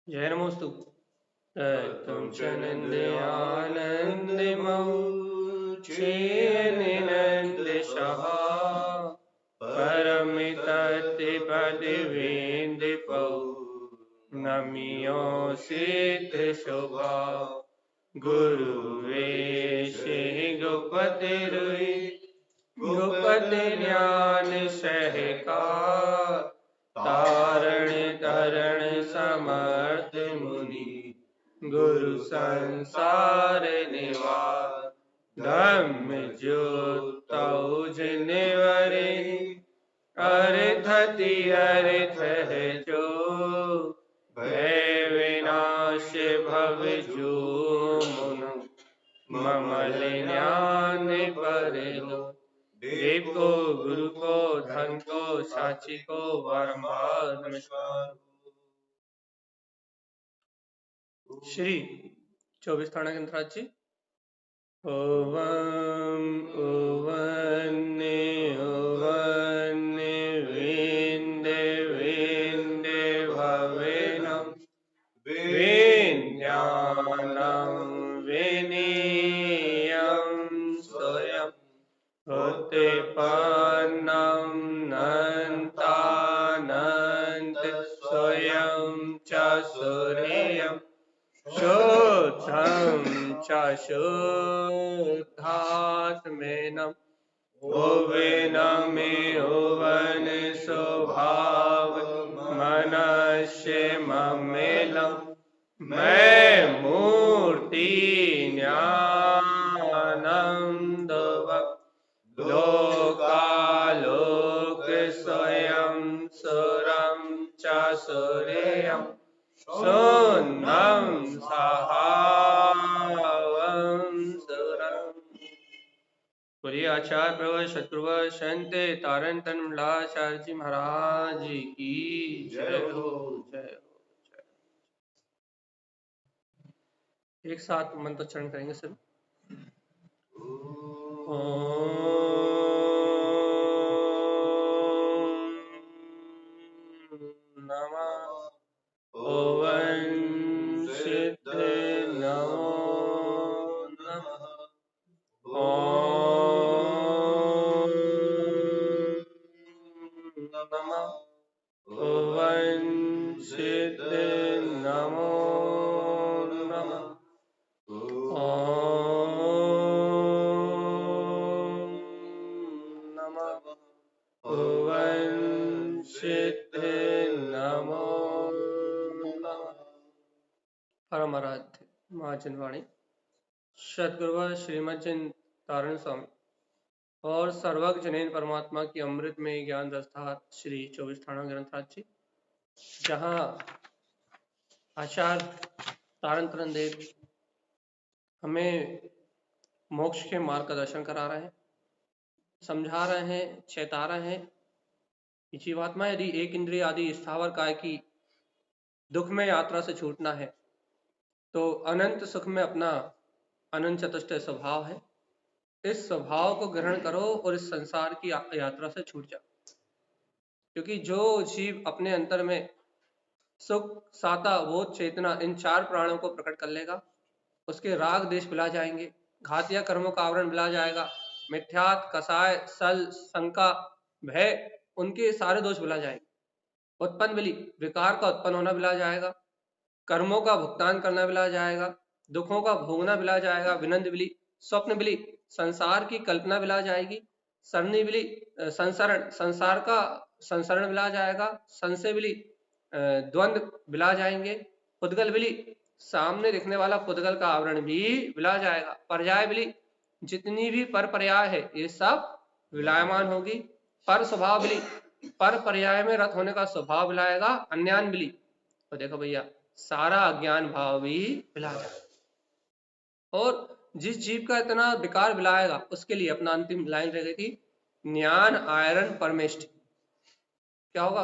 जय नमोस्तु। तुम चनंद आनंद मऊ निनंद सहा परम तत्व पद वेंद पऊ नमियो सिद्ध शोभा गुरु वेश गुपति रुई गुपति ज्ञान सहकार तारण तरण समर्थ मुनि गुरु संसार निवार धम्म ज्योतौ जिनवरे अर्थति अर्थ है जो भय विनाश भव जो मुन ममल ज्ञान पर लो देव को गुरु को धन को साक्षी को बारंबार नमस्कार। श्री 24 थाना गंधराज ओवम ओवन्ने ओवन्ने विंदे विंदे भवेनम विज्ञानम विनीयम स्वयं उत्पन्नं नन्तानन्त स्वयं च सूर्यं शुद्धं च शुद्धात्मेनं भुवनमे भुवन स्वभाव मनस्य ममेलं मैं मूर्ति ज्ञानंदव लोकालोक स्वयं सुरं च सूर्यं शून्यं सहावं सुरं। बोलिए आचार्य प्रवर शत्रुवर संत तारण तनमलाचार्य जी महाराज की जय हो जय हो। एक साथ मंत्रोच्चारण करेंगे सर। नमः ओवं सिद्ध नमो नमः ओम नमः ओवं सिद्ध नमो नमः ओम नमः ओवं सिद्ध नमो नमः। परम आराध्य महाजनवाणी सदगुरुवर श्रीमद जन तारण स्वामी और सर्वज्ञ जनेन परमात्मा की अमृत में ज्ञान दस्तार श्री 24 थाना ग्रंथराज जी, जहाँ आचार्य तारण तरण देव हमें मोक्ष के मार्ग का दर्शन करा रहे हैं, समझा रहे हैं, चेता रहे हैं कि जीवात्मा यदि एक इंद्रिय आदि स्थावर काय की दुख में यात्रा से छूटना है तो अनंत सुख में अपना अनंत चतुष्ट स्वभाव है, इस स्वभाव को ग्रहण करो और इस संसार की यात्रा से छूट जाओ। क्योंकि जो जीव अपने अंतर में सुख साता बोध चेतना इन चार प्राणों को प्रकट कर लेगा उसके राग देश बिला जाएंगे, घातिया कर्मों का आवरण बिला जाएगा, मिथ्यात कसाय सल शंका भय उनके सारे दोष बिला जाएंगे, उत्पन्न बिली विकार का उत्पन्न होना बिला जाएगा, कर्मों का भुगतान करना बिला जाएगा, दुखों का भोगना बिला जाएगा, विनंद बिली स्वप्न बिली संसार की कल्पना बिला जाएगी, सरनी बिली संसरण संसार का संसरण बिला जाएगा, संशय बिली द्वंद्व बिला जाएंगे, पुद्गल बिली सामने दिखने वाला पुद्गल का आवरण भी बिला जाएगा, पर्याय बिली जितनी भी पर पर्याय है ये सब विलायमान होगी, पर स्वभाव बिली पर पर्याय में रत होने का स्वभाव बिलाएगा, अन्यान बिली तो देखो भैया सारा अज्ञान भाव भी बिला जाएगा। और जिस जीव का इतना विकार बिलाएगा उसके लिए अपना अंतिम लाइन रह गई थी, ज्ञान आयरन परमेष्टि। क्या होगा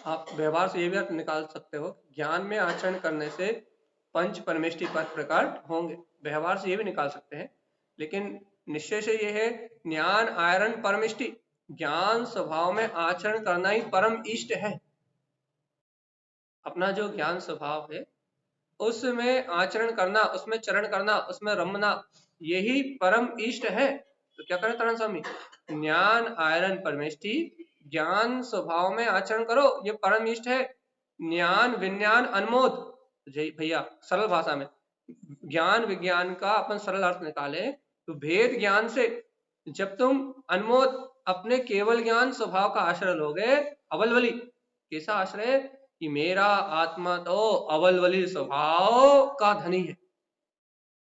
आप व्यवहार से ये भी अर्थ निकाल सकते हो, ज्ञान में आचरण करने से पंच परमेष्टि पद प्रकट होंगे, व्यवहार से ये भी निकाल सकते हैं, लेकिन निश्चय से ये है ज्ञान आयरन परमेष्टि ज्ञान स्वभाव में आचरण करना ही परम इष्ट है। अपना जो ज्ञान स्वभाव है उसमें आचरण करना, उसमें चरण करना, उसमें रमना, यही परम इष्ट है। तो क्या करें तारण स्वामी? ज्ञान आयरन परमेष्टि, ज्ञान स्वभाव में आचरण करो, ये परम इष्ट है। ज्ञान विज्ञान अनमोद, जय भैया सरल भाषा में ज्ञान विज्ञान का अपन सरल अर्थ निकाले तो भेद ज्ञान से जब तुम अनमोद अपने केवल ज्ञान स्वभाव का आश्रय लोगे, अवलवली कैसा आश्रय कि मेरा आत्मा तो अवलवली स्वभाव का धनी है,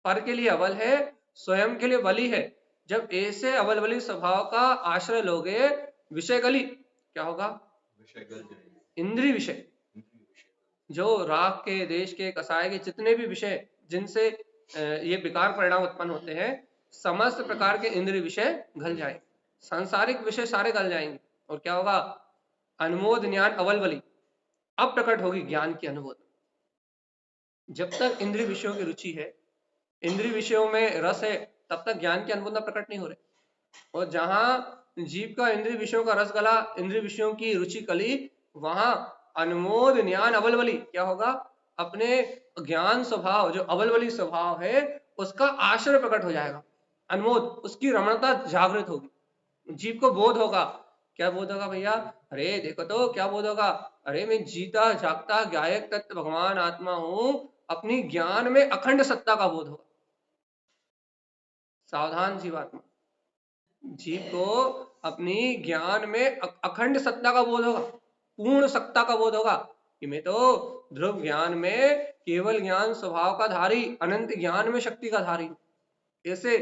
पर के लिए अवल है, स्वयं के लिए बली है। जब ऐसे अवलवली स्वभाव का आश्रय लोगे, विषय गली क्या होगा? विषय गल जाएंगे, इंद्रिय विषय, जो राग के, देश के, कसाय के जितने भी विषय जिनसे ये विकार परिणाम उत्पन्न होते हैं, समस्त प्रकार के इंद्रिय विषय गल जाएंगे, सांसारिक विषय सारे गल जाएंगे। और क्या होगा? अनमोद ज्ञान अवलवली, अब प्रकट होगी ज्ञान की अनुमोद। जब तक इंद्रिय विषयों की रुचि है, इंद्रिय विषयों में रस है, तब तक ज्ञान की अनुमोदना प्रकट नहीं हो रही। और जहां जीव का इंद्रिय विषयों का रस गला, इंद्रिय विषयों की रुचि कली, वहां अनमोद ज्ञान अवलवली क्या होगा? अपने ज्ञान स्वभाव जो अवलवली स्वभाव है उसका आश्रय प्रकट हो जाएगा, अनमोद, उसकी रमणता जागृत होगी, जीव को बोध होगा। क्या बोध होगा भैया? अरे देखो तो क्या बोध होगा? अरे मैं जीता जागता गायक तत्व भगवान आत्मा हूं, अपनी ज्ञान में अखंड सत्ता का बोध होगा। सावधान जीवात्मा, जीव को अपनी ज्ञान में अखंड सत्ता का बोध होगा, पूर्ण सत्ता का बोध होगा कि मैं तो ध्रुव ज्ञान में केवल ज्ञान स्वभाव का धारी, अनंत ज्ञान में शक्ति का धारी। ऐसे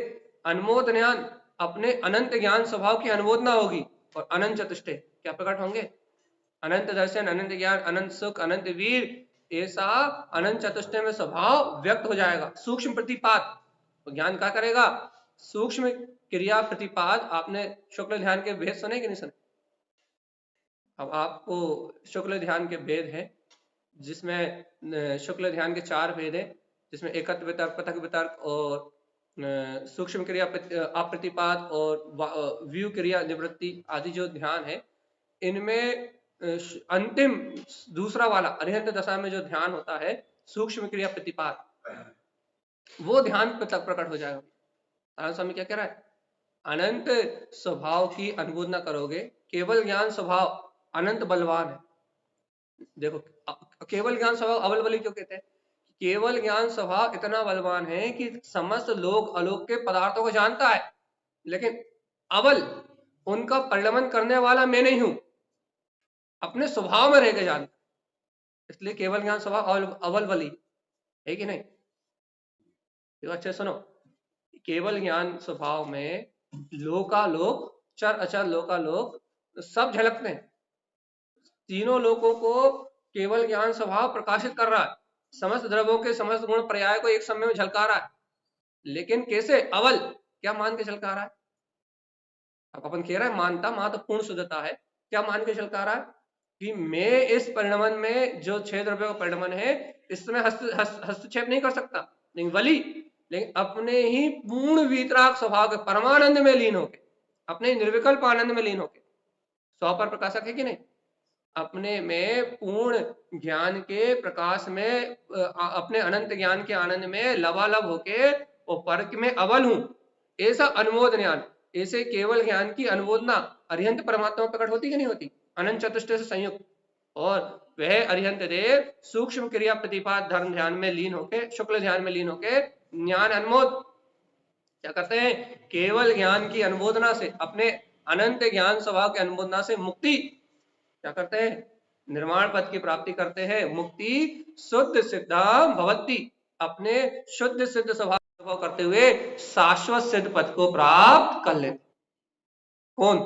अनमोद ज्ञान, अपने अनंत ज्ञान स्वभाव की अनुमोदना होगी और अनंत चतुष्टय क्या प्रकट होंगे? अनंत दर्शन, अनंत ज्ञान, अनंत सुख, अनंत वीर, ऐसा अनंत चतुष्टय में स्वभाव व्यक्त हो जाएगा। सूक्ष्म प्रतिपाद, तो ज्ञान क्या करेगा? सूक्ष्म क्रिया प्रतिपाद। आपने शुक्ल ध्यान के भेद सुने कि नहीं सुने? अब आपको शुक्ल ध्यान के भेद है, जिसमें शुक्ल ध्यान के 4 भेद है, जिसमें एकत्व वितर्क, पृथक वितर्क और सूक्ष्म क्रिया अप्रतिपाद और व्यू क्रिया निवृत्ति आदि जो ध्यान है, इनमें अंतिम दूसरा वाला अरिहंत दशा में जो ध्यान होता है सूक्ष्म क्रिया प्रतिपाद, वो ध्यान प्रकट हो जाएगा। नारायण स्वामी क्या कह रहा है? अनंत स्वभाव की अनुमोदना करोगे, केवल ज्ञान स्वभाव अनंत बलवान है। देखो केवल ज्ञान स्वभाव अवल बली क्यों कहते हैं? केवल ज्ञान स्वभाव इतना बलवान है कि समस्त लोग अलोक के पदार्थों को जानता है, लेकिन अवल उनका परिणमन करने वाला मैं नहीं हूं, अपने स्वभाव में रह के जानता, इसलिए केवल ज्ञान स्वभाव अवल बली है कि नहीं? तो अच्छे सुनो, केवल ज्ञान स्वभाव में लोकालोक, चर अचर लोकालोक सब झलकते हैं। तीनों लोकों को केवल ज्ञान स्वभाव प्रकाशित कर रहा है, समस्त द्रव्यों के समस्त गुण पर्याय को एक समय में झलका रहा है। लेकिन कैसे? अवल क्या मान के झलका रहा है? अब अपन कह रहे हैं मानता, मां तो पूर्ण शुद्धता है, क्या मान के झलका रहा है? कि मैं इस परिणमन में जो 6 द्रव्यों का परिणमन है इसमें हस्तक्षेप नहीं कर सकता, लेकिन वली, लेकिन अपने ही पूर्ण वीतराग स्वभाव के परमानंद में लीन होके, अपने निर्विकल्प आनंद में लीन होके, स्व पर प्रकाशक है कि नहीं? अपने में पूर्ण ज्ञान के प्रकाश में, अपने अनंत ज्ञान के आनंद में लबालब होके और परक में अवल हूं, ऐसा अनुमोद ज्ञान, ऐसे केवल ज्ञान की अनुमोदना अरिहंत परमात्मा प्रकट होती कि नहीं होती? अनंत चतुष्टय से संयुक्त। और वह अरिहंत देव सूक्ष्म क्रिया प्रतिपाद धर्म ध्यान में लीन होके, शुक्ल ध्यान में लीन होके ज्ञान अनुमोद क्या करते हैं? केवल ज्ञान की अनुमोदना से, अपने अनंत ज्ञान स्वभाव की अनुमोदना से मुक्ति क्या करते हैं? निर्माण पद की प्राप्ति करते हैं। मुक्ति शुद्ध सिद्धा भवती, अपने शुद्ध सिद्ध स्वभाव करते हुए शाश्वत सिद्ध पद को प्राप्त कर लेते। कौन?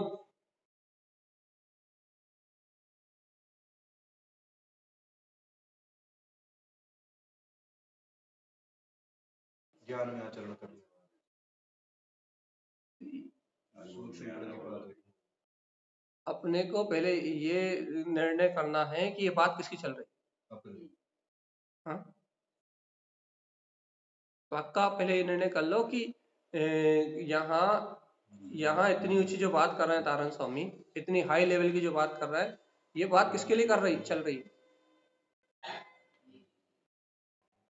ज्ञान में आचरण करने, अपने को पहले ये निर्णय करना है कि ये बात किसकी चल रही है। हाँ, पक्का पहले ये निर्णय कर लो कि यहाँ यहाँ इतनी ऊंची जो बात कर रहे हैं तारण स्वामी, इतनी हाई लेवल की जो बात कर रहा है, ये बात किसके लिए चल रही है?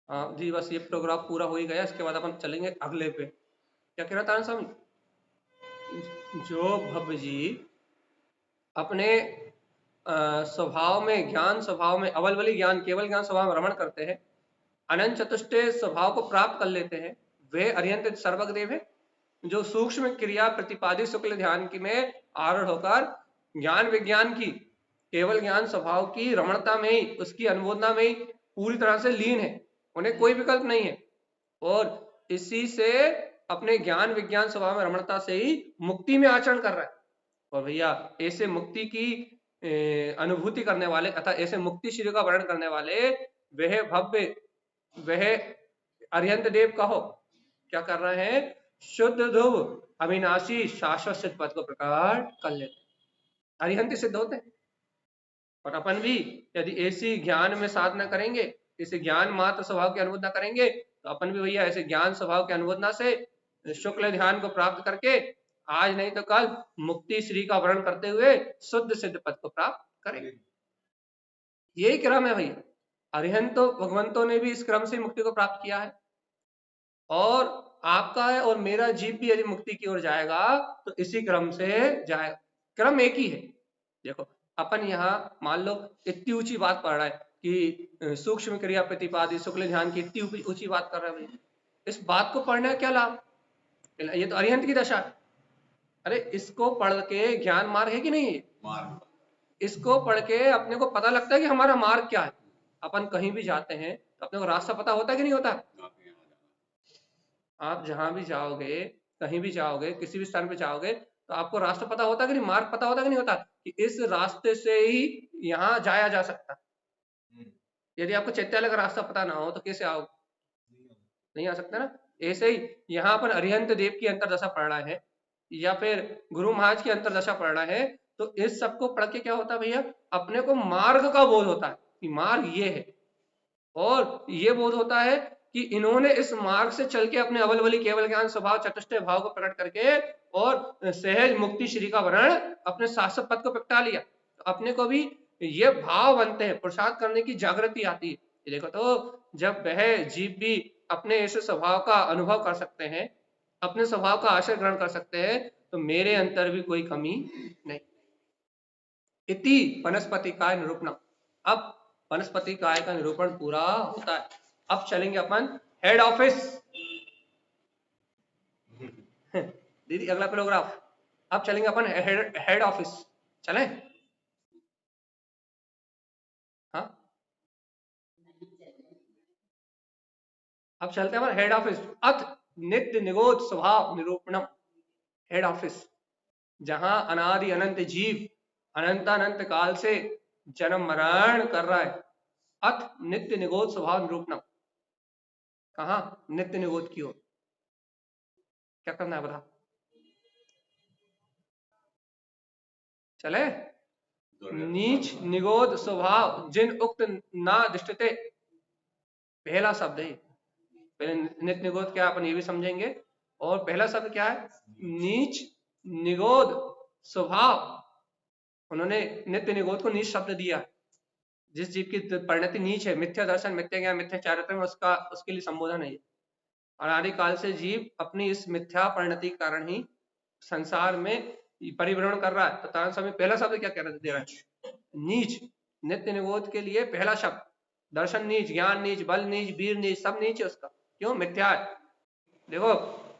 हाँ जी, बस ये प्रोग्राम पूरा हो ही गया, इसके बाद अपन चलेंगे अगले पे। क्या कह रहा तारण स्वामी? जो भव्य जी अपने स्वभाव में, ज्ञान स्वभाव में, अवलवली ज्ञान केवल ज्ञान स्वभाव में रमण करते हैं, अनंत चतुष्टय स्वभाव को प्राप्त कर लेते हैं, वे अरिहंत सर्वज्ञदेव है। जो सूक्ष्म क्रिया प्रतिपादित शुक्ल ध्यान की में आरूढ़ होकर ज्ञान विज्ञान की केवल ज्ञान स्वभाव की रमणता में ही, उसकी अनुमोदना में ही पूरी तरह से लीन है, उन्हें कोई विकल्प नहीं है, और इसी से अपने ज्ञान विज्ञान स्वभाव में रमणता से ही मुक्ति में आचरण कर रहा है। और भैया ऐसे मुक्ति की अनुभूति करने वाले अथा ऐसे मुक्ति श्री का वर्णन करने वाले वह भव्य, वह अरिहंत देव कहो क्या कर रहे हैं? शुद्ध ध्रुव अविनाशी शाश्वत सिद्ध पद को प्रकट कर लेते, अरिहंत सिद्ध होते हैं। और अपन भी यदि ऐसी ज्ञान में साधना करेंगे, इसे ज्ञान मात्र स्वभाव की अनुमोदना करेंगे, तो अपन भी भैया ऐसे ज्ञान स्वभाव की अनुमोदना से शुक्ल ध्यान को प्राप्त करके आज नहीं तो कल मुक्ति श्री का वर्ण करते हुए शुद्ध सिद्ध पद को प्राप्त करेंगे। यही क्रम है भैया, अरिहंतो भगवंतों ने भी इस क्रम से मुक्ति को प्राप्त किया है, और आपका है और मेरा जीव भी यदि मुक्ति की ओर जाएगा तो इसी क्रम से जाएगा, क्रम एक ही है। देखो अपन यहाँ मान लो इतनी ऊंची बात पढ़ रहा है कि सूक्ष्म क्रिया प्रतिपादित शुक्ल ध्यान की इतनी ऊंची बात कर रहा है भैया, इस बात को पढ़ने का क्या लाभ? ये तो अरिहंत की दशा है। अरे इसको पढ़ के ज्ञान मार्ग है कि नहीं है? मार्ग। इसको पढ़ के अपने को पता लगता है कि हमारा मार्ग क्या है। अपन कहीं भी जाते हैं तो अपने को रास्ता पता होता है कि नहीं होता? आप जहां भी जाओगे, कहीं भी जाओगे, किसी भी स्थान पे जाओगे तो आपको रास्ता पता होता है कि नहीं, मार्ग पता होता है कि नहीं होता, कि इस रास्ते से ही यहाँ जाया जा सकता। यदि आपको चैत्यालय का रास्ता पता ना हो तो कैसे आओगे? नहीं आ सकते ना। ऐसे ही यहाँ पर अरिहंत देव की अंतरदशा पढ़ना है या फिर गुरु महाराज की अंतरदशा पढ़ना है, तो इस सबको पढ़ के क्या होता है भैया, अपने को मार्ग का बोध होता है कि मार्ग ये है, और ये बोध होता है कि इन्होंने इस मार्ग से चल के अपने अवलवली केवल ज्ञान स्वभाव चतुष्टय भाव को प्रकट करके और सहज मुक्ति श्री का वर्ण अपने शाश्वत पद को प्रगटा लिया। तो अपने को भी ये भाव बनते हैं, पुरुषार्थ करने की जागृति आती है। देखो तो जब वह जीव भी अपने ऐसे स्वभाव का अनुभव कर सकते हैं, अपने स्वभाव का आश्रय ग्रहण कर सकते हैं, तो मेरे अंतर भी कोई कमी नहीं। इति वनस्पति काय निरूपण। अब वनस्पति काय का निरूपण पूरा होता है। अब चलेंगे अपन हेड ऑफिस। दीदी अगला पैराग्राफ। अब चलेंगे अपन हेड ऑफिस। चलें? हाँ, अब चलते हैं हेड ऑफिस। अथ नित्य निगोद स्वभाव निरूपणम। हेड ऑफिस जहां अनादि अनंत जीव अनंत काल से जन्म मरण कर रहा है। अथ नित्य निगोद स्वभाव निरूपणम, कहा? नित्य निगोद की ओर। क्या करना है बता? चले? नीच निगोद स्वभाव जिन उक्त ना दृष्टते, पहला शब्द है। पहले नित्य निगोद क्या अपन ये भी समझेंगे, और पहला शब्द क्या है? नीच निगोद स्वभाव। उन्होंने नित्य निगोद को नीच शब्द दिया। जिस जीव की परिणति नीच है, मिथ्या दर्शन, मिथ्या ज्ञान, मिथ्या चारित्र में उसका उसके लिए संबोधन है। अनादि काल से जीव अपनी इस मिथ्या परिणति के कारण ही संसार में परिभ्रमण कर रहा है। तो तारण स्वामी पहला शब्द क्या कह दे रहा है? नीच। नित्य निगोद के लिए पहला शब्द दर्शन नीच, ज्ञान नीच, बल नीच, वीर नीच, सब नीच है उसका। क्यों? मिथ्या है। देखो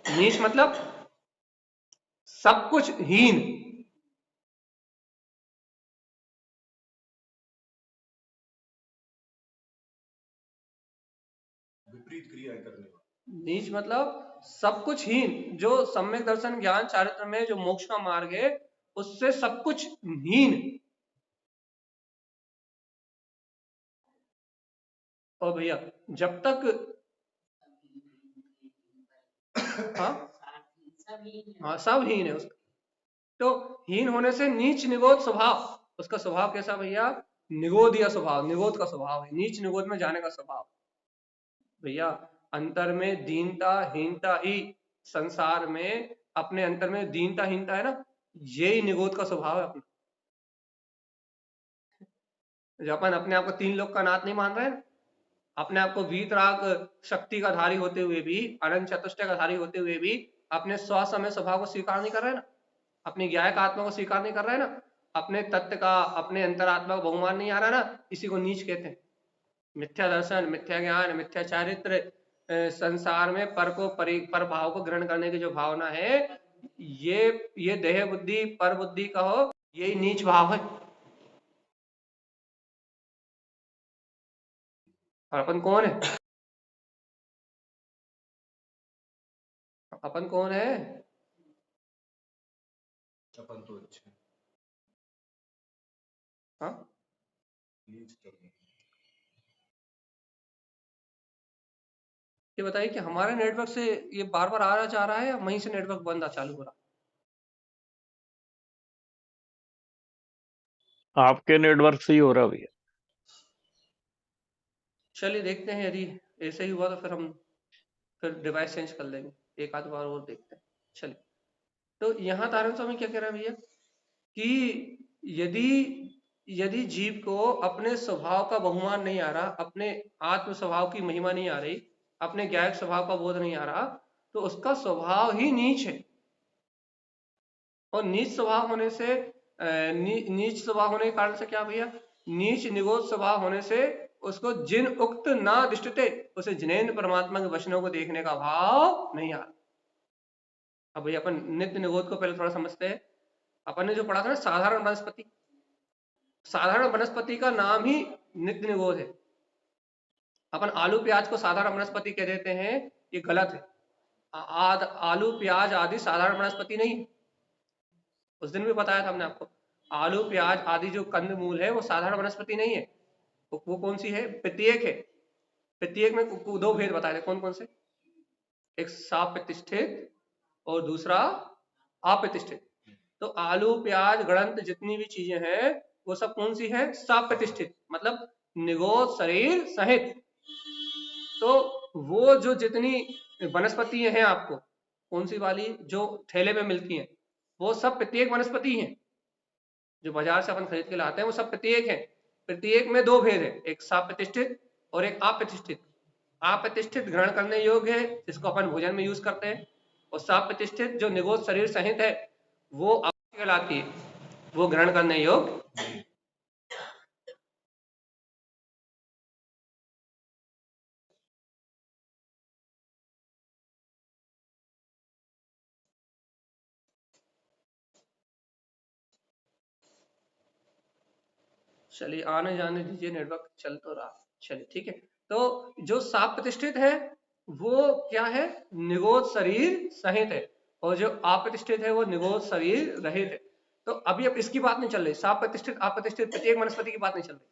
नीच मतलब सब कुछ हीन। विपरीत क्रिया करने वाला। नीच मतलब सब कुछ हीन, जो सम्यक दर्शन ज्ञान चारित्र में जो मोक्ष का मार्ग है उससे सब कुछ हीन। और भैया जब तक हाँ सब हीन है उसका। तो हीन होने से नीच निगोद स्वभाव, उसका स्वभाव कैसा भैया? निगोदिया स्वभाव, निगोद का स्वभाव है, नीच निगोद में जाने का स्वभाव। भैया अंतर में दीनता हीनता ही संसार में अपने अंतर में दीनता हीनता है ना, यही निगोद का स्वभाव है अपना। जब अपन अपने आप को 3 लोग का नाथ नहीं मान रहे हैं, अपने आप को वीतराग शक्ति का धारी होते हुए भी, अनंत चतुष्टय का धारी होते हुए भी अपने स्वसमय स्वभाव को स्वीकार नहीं कर रहे ना, अपनी ज्ञायक आत्मा को स्वीकार नहीं कर रहे ना, अपने तत्व का, अपने अंतरात्मा का बहुमान नहीं आ रहा ना, इसी को नीच कहते हैं। मिथ्या दर्शन, मिथ्या ज्ञान, मिथ्या चारित्र, संसार में पर को पर भाव को ग्रहण करने की जो भावना है, ये देह बुद्धि, पर बुद्धि कहो, यही नीच भाव है। और अपन कौन है? अपन कौन है? अपन तो अच्छे। हाँ, ये बताइए कि हमारे नेटवर्क से ये बार बार आ रहा जा रहा है या वहीं से नेटवर्क बंद चालू हो रहा? आपके नेटवर्क से ही हो रहा भैया। चलिए देखते हैं, यदि ऐसे ही हुआ तो फिर डिवाइस चेंज कर लेंगे, एक आध बार और देखते हैं। चलिए, तो यहाँ तारण स्वामी क्या कह रहे हैं भैया कि यदि जीव को अपने स्वभाव का बहुमान नहीं आ रहा, अपने आत्म स्वभाव की महिमा नहीं आ रही, अपने ज्ञायक स्वभाव का बोध नहीं आ रहा, तो उसका स्वभाव ही नीच है। और नीच स्वभाव होने से नीच स्वभाव होने के कारण से क्या भैया, नीच निगोद स्वभाव होने से उसको जिन उक्त ना दृष्टते, उसे जिनेन्द्र परमात्मा के वचनों को देखने का भाव नहीं आ रहा। अब भैया अपन नित्य निगोद को पहले थोड़ा समझते हैं। अपन ने जो पढ़ा था ना साधारण वनस्पति, साधारण वनस्पति का नाम ही नित्य निगोद है। अपन आलू प्याज को साधारण वनस्पति कह देते हैं, ये गलत है। आलू प्याज आदि साधारण वनस्पति नहीं है। उस दिन भी बताया था हमने आपको, आलू प्याज आदि जो कंद मूल है वो साधारण वनस्पति नहीं है। वो कौन सी है? प्रत्येक है। प्रत्येक में दो भेद बताए थे, कौन कौन से? एक साप्रतिष्ठित और दूसरा अप्रतिष्ठित। तो आलू प्याज गणंत जितनी भी चीजें हैं वो सब कौन सी है? साप्रतिष्ठित, मतलब निगोद शरीर सहित। तो वो जो जितनी वनस्पति हैं आपको, कौन सी वाली जो ठेले में मिलती हैं, वो सब प्रत्येक वनस्पति हैं। जो बाजार से अपन खरीद के लाते हैं वो सब प्रत्येक है। प्रत्येक में दो भेद है, एक साप्रतिष्ठित और एक अप्रतिष्ठित। अप्रतिष्ठित ग्रहण करने योग्य है, जिसको अपन भोजन में यूज करते हैं, और साप्रतिष्ठित जो निगोद शरीर सहित है वो कहलाती है, वो ग्रहण करने योग्य। चलिए आने जाने दीजिए, नेटवर्क चल तो रहा। चलिए ठीक है, तो जो साप्रतिष्ठित है वो क्या है? निगोद शरीर सहित है, और जो अप्रतिष्ठित है वो निगोद शरीर रहित है। तो अभी अब इसकी बात नहीं चल रही, साप्रतिष्ठित अप्रतिष्ठित प्रत्येक वनस्पति की बात नहीं चल रही।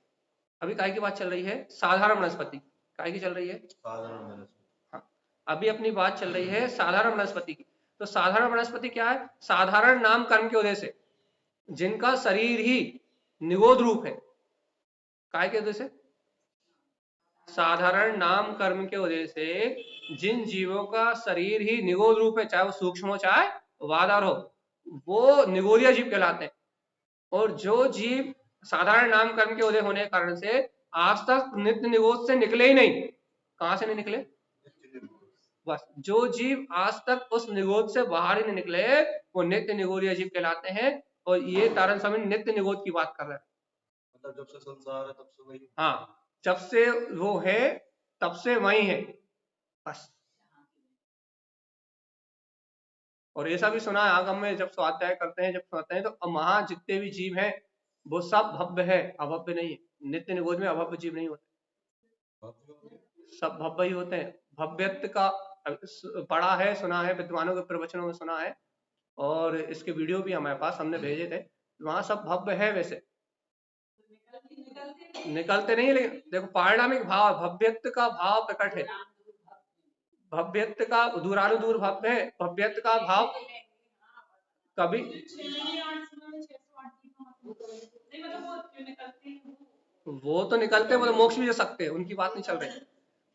अभी काय की बात चल रही है? साधारण वनस्पति। काय की चल रही है? साधारण वनस्पति। हाँ, अभी अपनी बात चल रही है साधारण वनस्पति की। तो साधारण वनस्पति क्या है? साधारण नाम कर्म की वजह से, जिनका शरीर ही निगोद रूप है। काय के वजह से? साधारण नाम कर्म के वजह से जिन जीवों का शरीर ही निगोद रूप है, चाहे वो सूक्ष्म हो चाहे वादार हो, वो निगोदिया जीव कहलाते हैं। और जो जीव साधारण नाम कर्म के उदय होने के कारण से आज तक नित्य निगोद से निकले ही नहीं, कहां से नहीं निकले? बस जो जीव आज तक उस निगोद से बाहर ही नहीं निकले वो नित्य निगोदिया जीव कहलाते हैं। और ये तारण स्वामी नित्य निगोद की बात कर रहे हैं। मतलब जब से संसार है तब से वही। हाँ, जब से वो है तब से वही है, बस। और ऐसा भी सुना है आगम में, जब स्वाध्याय करते हैं, जब सुनाते हैं, तो वहां जितने भी जीव हैं वो सब भव्य है, अभव्य नहीं है। नित्य निगोद में अभव्य जीव नहीं होते, सब भव्य ही होते हैं। भव्यत्व का पढ़ा है, सुना है, विद्वानों के प्रवचनों में सुना है, और इसके वीडियो भी हमारे पास, हमने भेजे थे। वहां सब भव्य है वैसे, निकलते नहीं, लेकिन देखो पारिणामिक भाव, भव्यत्व का भाव प्रकट है। भव्यत्व का दूरानुदूर भव्य है, भव्यत्व का भाव कभी वो तो निकलते हैं, वो तो मोक्ष भी जा सकते हैं, उनकी बात नहीं चल रही।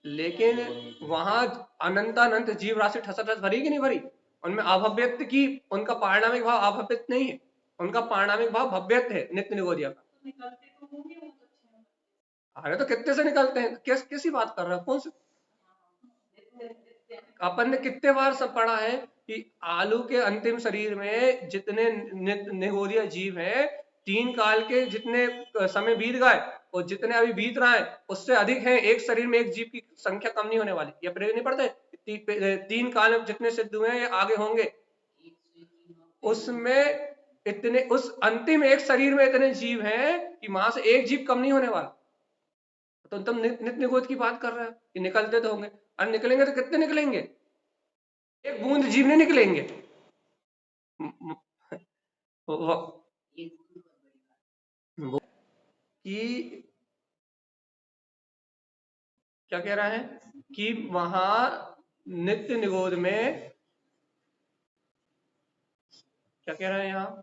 लेकिन वहां अनंत जीव राशि ठसठस भरी कि नहीं भरी, उनमें अभव्यक्त की, उनका पारिणामिक भाव अभव्यक्त नहीं है, उनका पारिणामिक भाव भव्यक्त है नित्य निगोदिया का। अरे तो कितने से निकलते हैं, किसी बात कर रहा है, कौन से? अपन ने कितने बार सब पढ़ा है कि आलू के अंतिम शरीर में जितने निगोदिया जीव हैं, 3 काल के जितने समय बीत गए और जितने अभी बीत रहा है उससे अधिक हैं, एक शरीर में एक जीव की संख्या कम नहीं होने वाली। ये प्रयोग नहीं पढ़ते? 3 काल में जितने सिद्ध हुए हैं ये आगे होंगे, उसमें इतने, उस अंतिम एक शरीर में इतने जीव हैं कि वहां से एक जीव कम नहीं होने वाला। तो तुम नित्य निगोद की बात कर रहे हो कि निकलते तो होंगे, और निकलेंगे तो कितने निकलेंगे? एक बूंद जीव नहीं निकलेंगे। कि क्या कह रहा है कि वहां नित्य निगोद में क्या कह रहा है, यहाँ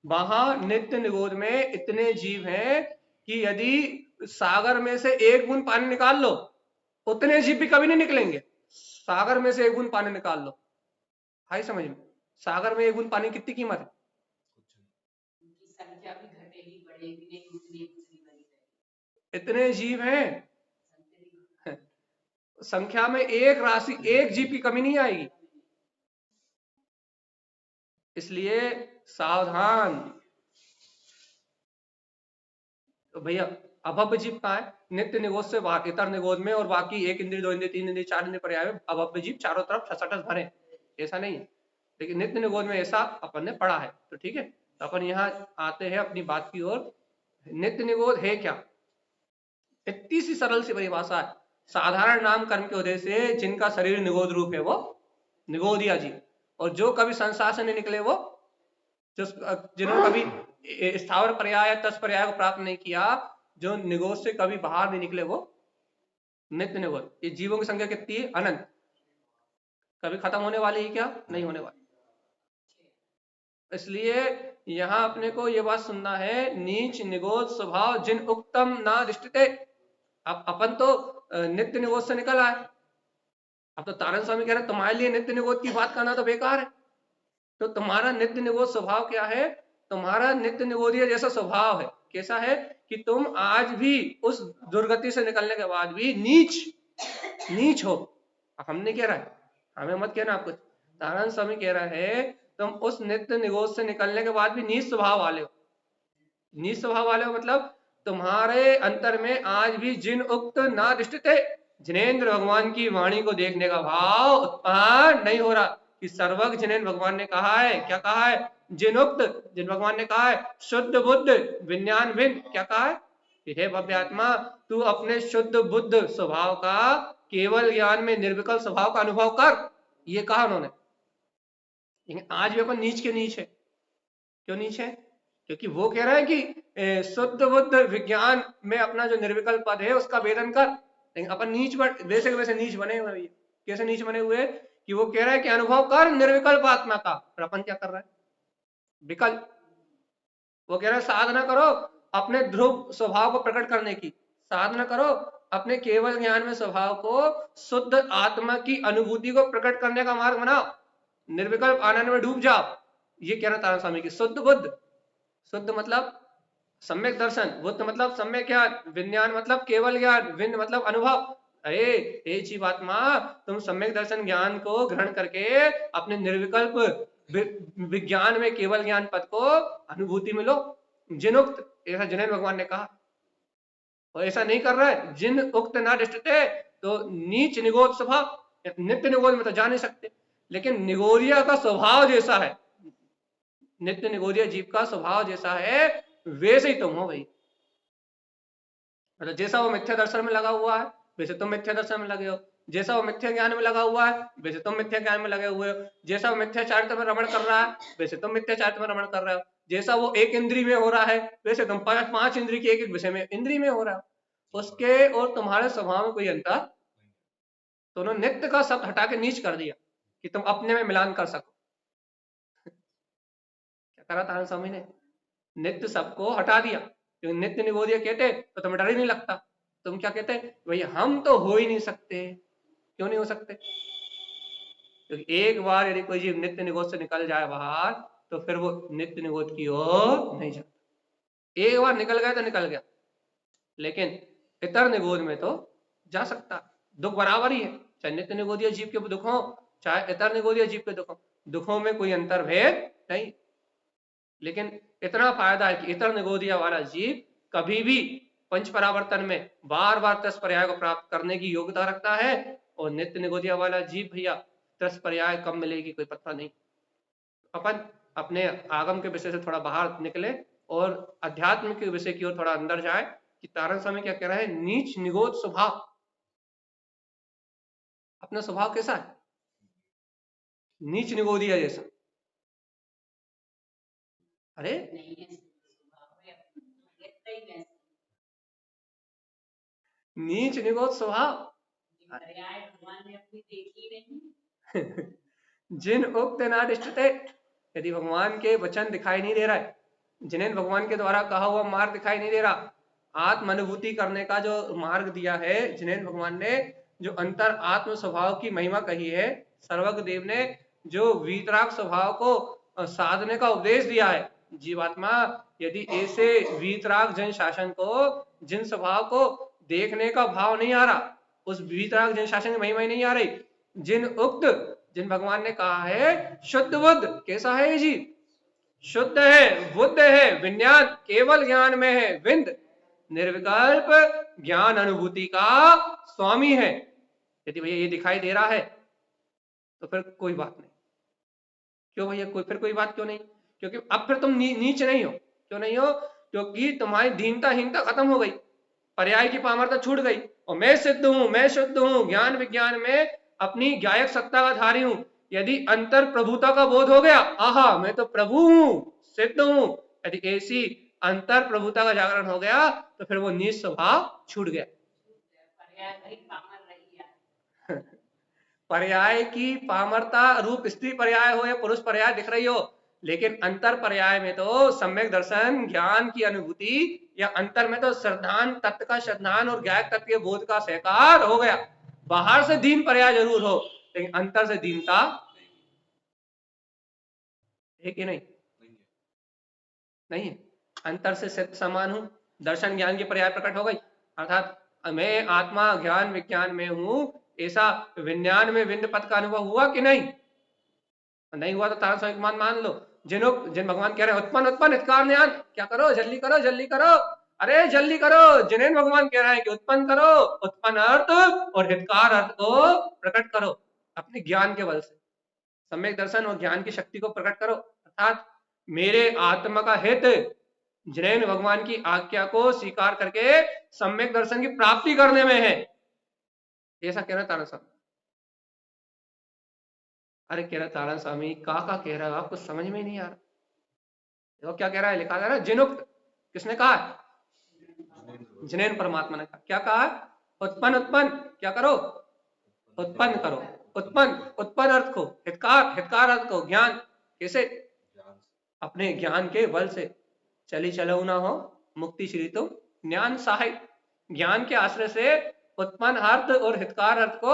वहां नित्य निगोद में इतने जीव हैं कि यदि सागर में से एक बूंद पानी निकाल लो, उतने जीव भी कभी नहीं निकलेंगे। सागर में से एक बूंद पानी निकाल लो, भाई समझ में, सागर में एक बूंद पानी कितनी कीमत है? इतने जीव हैं, संख्या में एक राशि, एक जीव की कमी नहीं आएगी। इसलिए सावधान। तो भैया अभव्य जीव कहाँ है? नित्य निगोद से बाहर, इतर निगोद में, और बाकी 1 इंद्रिय 2 इंद्रिय 3 इंद्रिय 4 इंद्रिय पर्याय में अभव्य जीव चारों तरफ ठसठस भरे, ऐसा नहीं है। लेकिन नित्य निगोद में ऐसा अपन ने पढ़ा है, तो ठीक है। तो अपन यहाँ आते हैं अपनी बात की ओर। नित्य निगोद है क्या? इतनी सी सरल सी परिभाषा है, साधारण नाम कर्म के उदय से जिनका शरीर निगोद रूप है वो निगोदिया जीव, और जो कभी संसार से नहीं निकले वो, जिन्होंने कभी स्थावर पर्याय तस् पर्याय को प्राप्त नहीं किया, जो निगोद से कभी बाहर नहीं निकले वो नित्य निगोद। ये जीवों की संख्या कितनी है? अनंत। कभी खत्म होने वाली है क्या? नहीं होने वाली। इसलिए यहां अपने को ये बात सुनना है, नीच निगोद स्वभाव जिन उक्तम ना दृष्टते। अब अपन तो नित्य निगोद से निकल आए, अब तो तारण स्वामी कह रहे तुम्हारे लिए नित्य निगोद की बात करना तो बेकार है। तो तुम्हारा नित्य निगोद स्वभाव क्या है? तुम्हारा नित्य निगोदिया जैसा स्वभाव है। कैसा है? कि तुम आज भी उस दुर्गति से निकलने के बाद भी नीच हो। हम नहीं कह रहा है, हमें मत कहना आपको, तारण स्वामी कह रहा है तुम उस नित्य निगोद से निकलने के बाद भी नीच स्वभाव वाले हो। नीच स्वभाव वाले हो मतलब तुम्हारे अंतर में आज भी जिन उक्त ना दृष्टते, जिनेन्द्र भगवान की वाणी को देखने का भाव उत्पन्न नहीं हो रहा। कि सर्वज्ञ जिनेन्द्र भगवान ने कहा है, क्या कहा है? जिनोक्त, जिन भगवान ने कहा है शुद्ध बुद्ध विज्ञान भिन्न, क्या कहा है? हे भव्यात्मा, तू अपने शुद्ध बुद्ध स्वभाव का केवल ज्ञान में निर्विकल्प स्वभाव का अनुभव कर, ये कहा उन्होंने। लेकिन आज भी अपन नीच के नीच है। क्यों नीच है? क्योंकि वो कह रहा है कि शुद्ध बुद्ध विज्ञान में अपना जो निर्विकल्प पद है उसका वेदन कर। लेकिन अपन नीच वैसे के वैसे नीच बने हुए। कैसे नीच बने हुए? कि वो कह रहा है कि अनुभव कर निर्विकल्प आत्मा का, और अपन क्या कर रहा है? विकल्प। वो कह रहा है साधना करो अपने ध्रुव स्वभाव को प्रकट करने की, साधना करो अपने केवल ज्ञान में स्वभाव को, शुद्ध आत्मा की अनुभूति को प्रकट करने का मार्ग बनाओ, निर्विकल्प आनंद में डूब जाओ। ये कह रहा तारण स्वामी की शुद्ध बुद्ध। शुद्ध मतलब सम्यक दर्शन, बुद्ध मतलब सम्यक ज्ञान, विज्ञान मतलब केवल ज्ञान, विन मतलब अनुभव। अरे जीवात्मा, तुम सम्यक दर्शन ज्ञान को ग्रहण करके अपने निर्विकल्प विज्ञान में केवल ज्ञान पद को अनुभूति में लो। जिनुक्त, ऐसा जिनेन्द्र भगवान ने कहा, और ऐसा नहीं कर रहा है। जिन उक्त ना दृष्टते, तो नीच निगोद स्वभाव, नित्य निगोद में तो जा नहीं सकते। लेकिन निगोदिया का स्वभाव जैसा है, नित्य निगोदिया जीव का स्वभाव जैसा है वैसे ही तुम हो भाई। मतलब जैसा वो मिथ्या दर्शन में लगा हुआ है वैसे तुम मिथ्या दर्शन में लगे हो, जैसा वो मिथ्या ज्ञान में लगा हुआ है वैसे तुम मिथ्या ज्ञान में लगे हुए हो, जैसा वो मिथ्या चारित्र में रमण कर रहा है वैसे तुम मिथ्या चारित्र में रमण कर रहे हो, जैसा वो एक इंद्री में हो रहा है वैसे तुम 5 इंद्री की एक एक विषय में इंद्री में हो रहा हो। उसके और तुम्हारे स्वभाव में कोई अंतर। तो उन्होंने नित्य का शब्द हटा के नीच कर दिया कि तुम अपने में मिलान कर सको। क्या करा तारण स्वामी ने? नित्य सबको हटा दिया। क्योंकि नित्य निगोदिया कहते तो तुम्हें डर ही नहीं लगता। तुम क्या कहते? भैया हम तो हो ही नहीं सकते, क्यों नहीं हो सकते? क्योंकि एक बार यदि कोई जीव नित्य निगोद से निकल जाए बाहर तो फिर वो नित्य निगोद की ओर नहीं जाता। एक बार निकल गया तो निकल गया, लेकिन इतर निगोद में तो जा सकता। दुख बराबर ही है, चाहे नित्य निगोदीय जीव के दुख हो चाहे इतर निगोदीय जीव के दुख हो, दुखों में कोई अंतर भेद नहीं। लेकिन इतना फायदा है कि इतर निगोदीय वाला जीव कभी भी पंच परावर्तन में बार बार 10 पर्याय को प्राप्त करने की योग्यता रखता है, और नित्य निगोदीय वाला जीव भैया 10 पर्याय कम मिलेगी कोई पता नहीं। अपन अपने आगम के विषय से थोड़ा बाहर निकले और अध्यात्म के विषय की ओर थोड़ा अंदर जाए कि तारण स्वामी क्या कह रहा है, नीच निगोद स्वभाव। अपना स्वभाव कैसा है? नीच निगोदिया जैसा। अरे नीच निगोद स्वभाव जिन उक्त नादिष्टते, यदि भगवान के वचन दिखाई नहीं दे रहा है, जिन्हें भगवान के द्वारा कहा हुआ मार्ग दिखाई नहीं दे रहा, आत्म अनुभूति करने का जो मार्ग दिया है, जिन्हें भगवान ने जो अंतर आत्म स्वभाव की महिमा कही है, सर्वज्ञ देव ने जो वीतराग स्वभाव को साधने का उपदेश दिया है, जीवात्मा यदि ऐसे वीतराग जन शासन को, जिन स्वभाव को देखने का भाव नहीं आ रहा, उस वीतराग जन शासन की महिमा ही नहीं आ रही, जिन भगवान ने कहा है शुद्ध बुद्ध, कैसा है ये जी? शुद्ध है, बुद्ध है, विज्ञान केवल ज्ञान में है, विंद निर्विकल्प ज्ञान अनुभूति का स्वामी है। यदि भैया ये दिखाई दे रहा है तो फिर कोई बात नहीं। क्यों भैया कोई बात क्यों नहीं? क्योंकि अब फिर तुम नीच नहीं हो। क्यों नहीं हो? क्योंकि तुम्हारी दीनता हीनता खत्म हो गई, पर्याय की पामरता छूट गई, और मैं सिद्ध हूं, मैं शुद्ध हूं, ज्ञान विज्ञान में अपनी गायक सत्ता का धारी हूं। यदि अंतर प्रभुता का बोध हो गया, आहा मैं तो प्रभु हूं, सिद्ध हूं, यदि ऐसी अंतर प्रभुता का जागरण हो गया तो फिर वो नीच स्वभाव छूट गया। पर्याय की पामरता रूप स्त्री पर्याय हो या पुरुष पर्याय दिख रही हो, लेकिन अंतर पर्याय में तो सम्यक दर्शन ज्ञान की अनुभूति, या अंतर में तो श्रद्धान तत्व का श्रद्धान और गायक तत्व के बोध का सहकार हो गया। बाहर से दीन पर्याय जरूर हो, लेकिन अंतर से दीनता है कि नहीं? नहीं है। अंतर से समान हूं, दर्शन ज्ञान की पर्याय प्रकट हो गई, अर्थात मैं आत्मा ज्ञान विज्ञान में हूं, ऐसा विज्ञान में विंद पद का अनुभव हुआ कि नहीं? नहीं हुआ तो तारण स्वामी मान लो। जिन भगवान कह रहे हैं उत्पन्न उत्पन्न हितकार ज्ञान, क्या करो, जल्दी करो जल्दी करो, अरे जल्दी करो। जिन्हें भगवान कह रहा है कि उत्पन्न करो, उत्पन्न अर्थ और हितकार अर्थ को प्रकट करो अपने ज्ञान के बल से, सम्यक दर्शन और ज्ञान की शक्ति को प्रकट करो, अर्थात मेरे आत्मा का हित जिन्हें भगवान की आज्ञा को स्वीकार करके सम्यक दर्शन की प्राप्ति करने में है, ऐसा कह रहा है तारण स्वामी। अरे कह रहा तारण स्वामी का कह रहा है, आपको समझ में नहीं आ रहा। देखो क्या कह रहा है, लिखा जा रहा है जिनुक्त, किसने कहा? जिनेन परमात्मा ने कहा। क्या कहा? उत्पन्न उत्पन्न क्या करो, उत्पन्न करो, उत्पन्न उत्पन्न अर्थ को, हितकार अर्थ को, ज्ञान कैसे? अपने ज्ञान के बल से। चली चलो ना हो मुक्ति श्री तुम ज्ञान सहाय, ज्ञान के आश्रय से उत्पन्न अर्थ और हितकार अर्थ को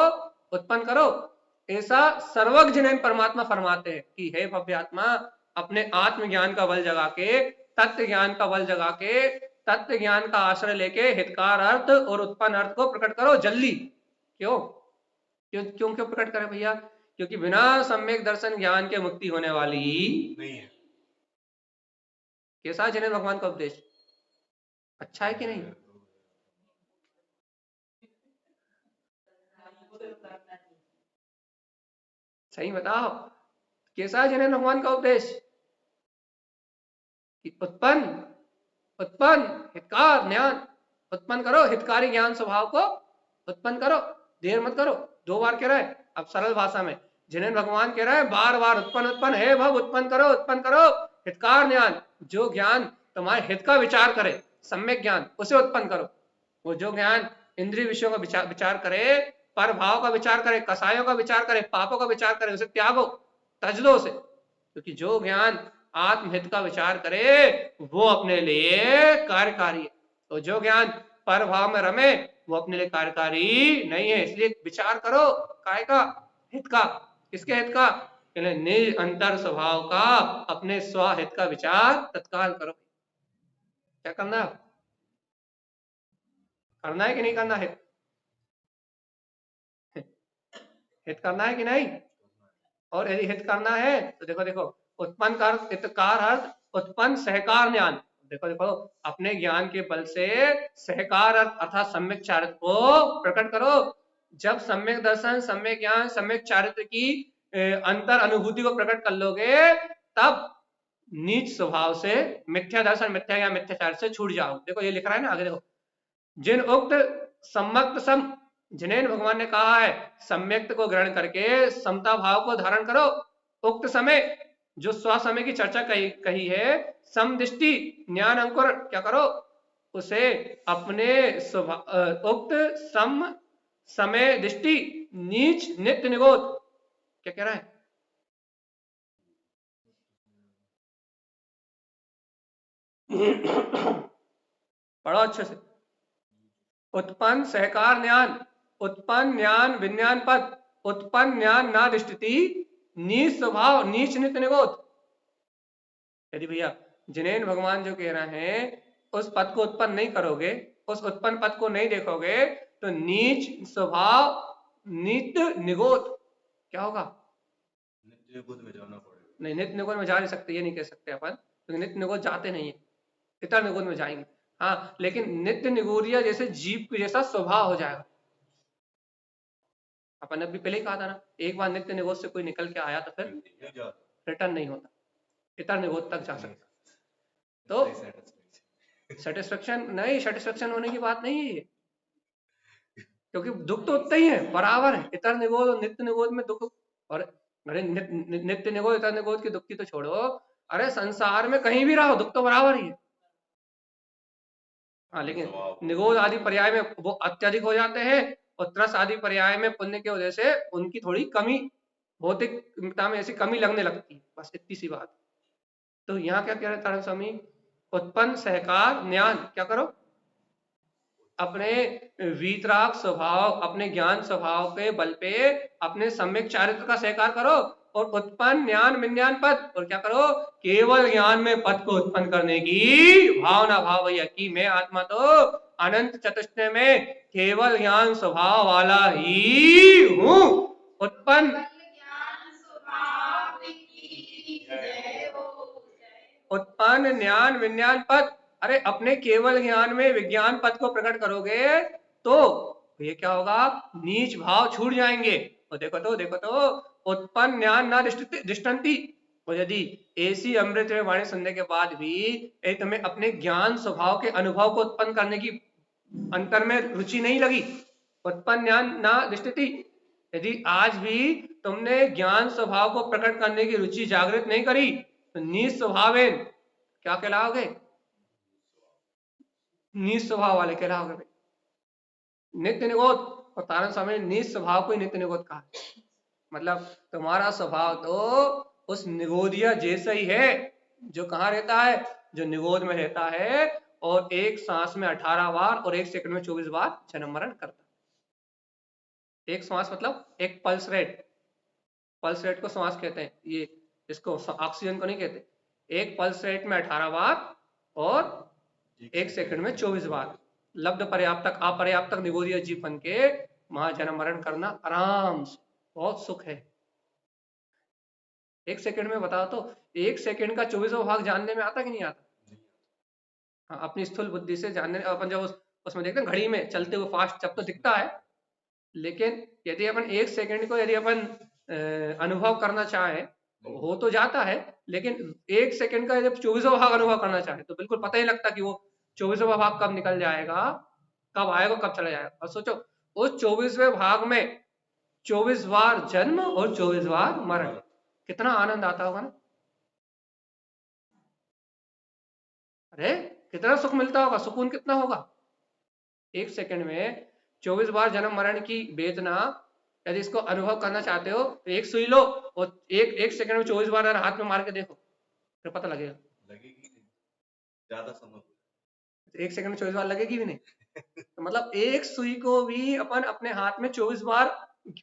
उत्पन्न करो, ऐसा सर्वज्ञ जिनेन परमात्मा फरमाते हैं कि हे भव्य आत्मा, अपने आत्म ज्ञान का बल जगा के, तत्व ज्ञान का बल जगा के, तत्व ज्ञान का आश्रय लेके हितकार अर्थ और उत्पन्न अर्थ को प्रकट करो जल्दी। क्यों क्यों क्यों क्यों प्रकट करें भैया? क्योंकि बिना सम्यक दर्शन ज्ञान के मुक्ति होने वाली नहीं है। कैसा जिन्हें भगवान का उपदेश अच्छा है कि नहीं? सही बताओ, कैसा जिन्हें भगवान का उपदेश कि उत्पन्न उत्पन्न हितकार ज्ञान उत्पन्न करो, हितकारी ज्ञान स्वभाव को उत्पन्न करो, देर मत करो। 2 बार कह रहा है, अब सरल भाषा में जिन्हें भगवान कह रहा है बार बार उत्पन्न उत्पन्न, हे भव उत्पन्न करो हितकार ज्ञान, जो ज्ञान तुम्हारे हित का विचार करे, सम्यक ज्ञान, उसे उत्पन्न करो। वो जो ज्ञान इंद्रिय विषयों का विचार करे, पर भाव का विचार करे, कसायों का विचार करे, पापों का विचार करे, उसे त्यागो, तज दो उसे। क्योंकि जो ज्ञान आत्महित का विचार करे वो अपने लिए कार्यकारी है, तो जो ज्ञान पर भाव में रमे वो अपने लिए कार्यकारी नहीं है। इसलिए विचार करो काय का, हित का। किसके हित का? निज अंतर स्वभाव का, अपने स्वहित का विचार तत्काल करो। क्या करना है? करना है कि नहीं करना? हित हित करना है कि नहीं? और यदि हित करना है तो देखो देखो, उत्पन्न कर हितकार अर्थ उत्पन्न सहकार ज्ञान। देखो देखो, अपने ज्ञान के बल से सहकार अर्थ अर्थात सम्यक चारित्र को प्रकट करो। जब सम्यक दर्शन, सम्यक ज्ञान, सम्यक चारित्र की अंतर अनुभूति को प्रकट कर लोगे, तब नीच स्वभाव से, मिथ्या दर्शन, मिथ्या ज्ञान, मिथ्या चारित्र से छूट जाओ। देखो ये लिख रहा है ना आगे, देखो, जिन उक्त सम्मक्त सम, जिन्हें भगवान ने कहा है सम्यक्त को ग्रहण करके समता भाव को धारण करो। उक्त समय, जो स्व समय की चर्चा कही है, समदृष्टि ज्ञान अंकुर क्या करो, उसे अपने उक्त सम समय दृष्टि नीच नित्य निगोद, क्या कह रहा है? पढ़ो अच्छे से। उत्पन्न सहकार ज्ञान, उत्पन्न ज्ञान विज्ञान पद, उत्पन्न ज्ञान ना दृष्टि, नीच स्वभाव, नीच नित्य निगोद। यदि भैया जिनेन भगवान जो कह रहे हैं उस पद को उत्पन्न नहीं करोगे, उस उत्पन्न पद को नहीं देखोगे, तो नीच स्वभाव, नित्य निगोद क्या होगा? नित्य निगोद में जाना पड़ेगा। नहीं, नित्य निगोद में जा नहीं सकते, ये नहीं कह सकते अपन, क्योंकि नित्य निगोद जाते नहीं है, इतर निगोद में जाएंगे। हाँ, लेकिन नित्य निगोदिया जैसे जीव के जैसा स्वभाव हो जाएगा। अपन अभी पहले ही कहा था ना, एक बार नित्य निगोद से कोई निकल के आया तो फिर रिटर्न नहीं होता, इतर निगोद तक जा सकता। तो सेटिस्फेक्शन नहीं, सेटिस्फेक्शन होने की बात नहीं है ये, क्योंकि दुख तो उतना ही है, बराबर है। इतर निगोद और नित्य निगोद में दुख, और अरे नित्य निगोद इतर निगोद की दुख की तो छोड़ो, अरे संसार में कहीं भी रहो दुख तो बराबर ही है। हाँ, लेकिन निगोद आदि पर्याय में वो अत्यधिक हो जाते हैं, और त्रस आदि पर्याय में पुण्य की वजह से उनकी थोड़ी कमी, भौतिकता में ऐसी कमी लगने लगती है, बस इतनी सी बात। तो यहाँ क्या कह रहे तारण स्वामी? उत्पन्न सहकार ज्ञान क्या करो, अपने वीतराग स्वभाव, अपने ज्ञान स्वभाव के बल पे अपने सम्यक चारित्र का सहकार करो, और उत्पन्न ज्ञान विज्ञान पद, और क्या करो, केवल ज्ञान में पद को उत्पन्न करने की भावना, भाव भैया कि मैं आत्मा तो अनंत चतुष्टय में केवल ज्ञान स्वभाव वाला ही हूं। उत्पन्न उत्पन्न ज्ञान विज्ञान पद, अरे अपने केवल ज्ञान में विज्ञान पद को प्रकट करोगे तो ये क्या होगा, नीच भाव छूट जाएंगे। और देखो तो उत्पन्न ज्ञान ना दृष्टंती, और यदि ऐसी अमृत में वाणी सुनने के बाद भी तुम्हें अपने ज्ञान स्वभाव के अनुभव को उत्पन्न करने की अंतर में रुचि नहीं लगी, उत्पन्न ज्ञान ना दृष्टि, यदि आज भी तुमने ज्ञान स्वभाव को प्रकट करने की रुचि जागृत नहीं करी, तो नीच स्वभावेन क्या कहलाओगे? नीच स्वभाव वाले कहलाओगे भाई। नित्य निगोद, और तारण स्वामी ने नीच स्वभाव को ही नित्य निगोद कहा, मतलब तुम्हारा स्वभाव तो उस निगोदिया जैसा ही है, जो कहाँ रहता है, जो निगोद में रहता है, और एक सांस में 18 बार और एक सेकंड में 24 बार जन्म मरण करता है। एक श्वास मतलब एक पल्स रेट, पल्स रेट को श्वास कहते हैं, ये इसको ऑक्सीजन को नहीं कहते। एक पल्स रेट में 18 बार और एक सेकंड में 24 बार लब्ध पर्याप्तक अपर्याप्तक निगोदिया जीवन के वहां जन्म मरण करना आराम से, बहुत सुख है। एक सेकंड में बताओ तो, एक सेकंड का 24वां भाग जानने में आता कि नहीं आता? हाँ, अपनी स्थूल बुद्धि से जानने, अपन जब उसमें देखते हैं घड़ी में चलते हुए फास्ट जब तो दिखता है, लेकिन यदि अपन एक सेकंड को यदि अपन अनुभव करना चाहे हो तो जाता है, लेकिन एक सेकंड का यदि 24वां भाग अनुभव करना चाहे तो बिल्कुल पता ही लगता कि वो 24वां भाग कब निकल जाएगा, कब आएगा, कब चला जाएगा। और सोचो उस 24वें भाग में 24 बार जन्म और 24 बार मरण, कितना आनंद आता होगा ना। अरे कितना सुख मिलता होगा, सुकून कितना होगा। एक सेकंड में 24 बार जन्म मरण की वेदना यदि इसको अनुभव करना चाहते हो तो एक सुई लो और एक सेकंड में 24 बार हाथ में मार के देखो, फिर पता लगेगा। लगेगी नहीं, ज्यादा समय एक सेकंड में 24 बार लगेगी भी नहीं। तो मतलब एक सुई को भी अपन अपने हाथ में 24 बार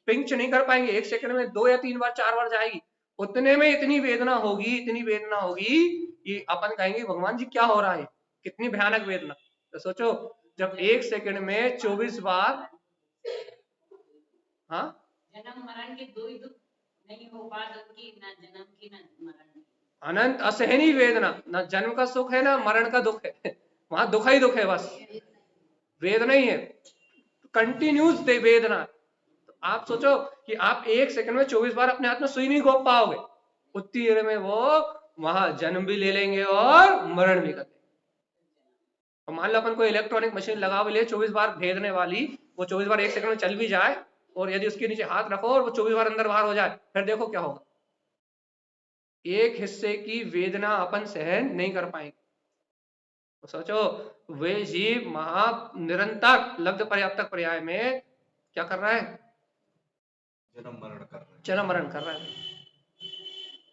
पिंच नहीं कर पाएंगे, 1 सेकंड में 2 या 3 बार 4 बार जाएगी, उतने में इतनी वेदना होगी, इतनी वेदना होगी कि अपन कहेंगे भगवान जी क्या हो रहा है, कितनी भयानक वेदना। तो सोचो जब 1 सेकंड में 24 बार, हाँ जन्म मरण के दो ही दुख नहीं हो पा की, ना जन्म की ना मरण की। अनंत असहनीय वेदना, ना जन्म का सुख है ना मरण का दुख है, वहां दुख ही दुख है, बस वेदना ही है, कंटिन्यूस वेदना। तो आप सोचो कि आप 1 सेकंड में 24 बार अपने हाथ में सुई नहीं घोप पाओगे, उतनी देर में वो वहां जन्म भी ले लेंगे और मरण भी कर लेंगे। और मान लो अपन कोई इलेक्ट्रॉनिक मशीन लगा भी ले 24 बार भेदने वाली, वो 24 बार 1 सेकंड में चल भी जाए, और यदि उसके नीचे हाथ रखो और वो 24 बार अंदर बाहर हो जाए, फिर देखो क्या होगा। एक हिस्से की वेदना अपन सहन नहीं कर पाएंगे। तो सोचो वे जीव महा निरंतर लब्ध पर्याप्तक पर्याय में क्या कर रहा है, जन्म मरण कर रहे हैं। जन्म मरण कर रहा है।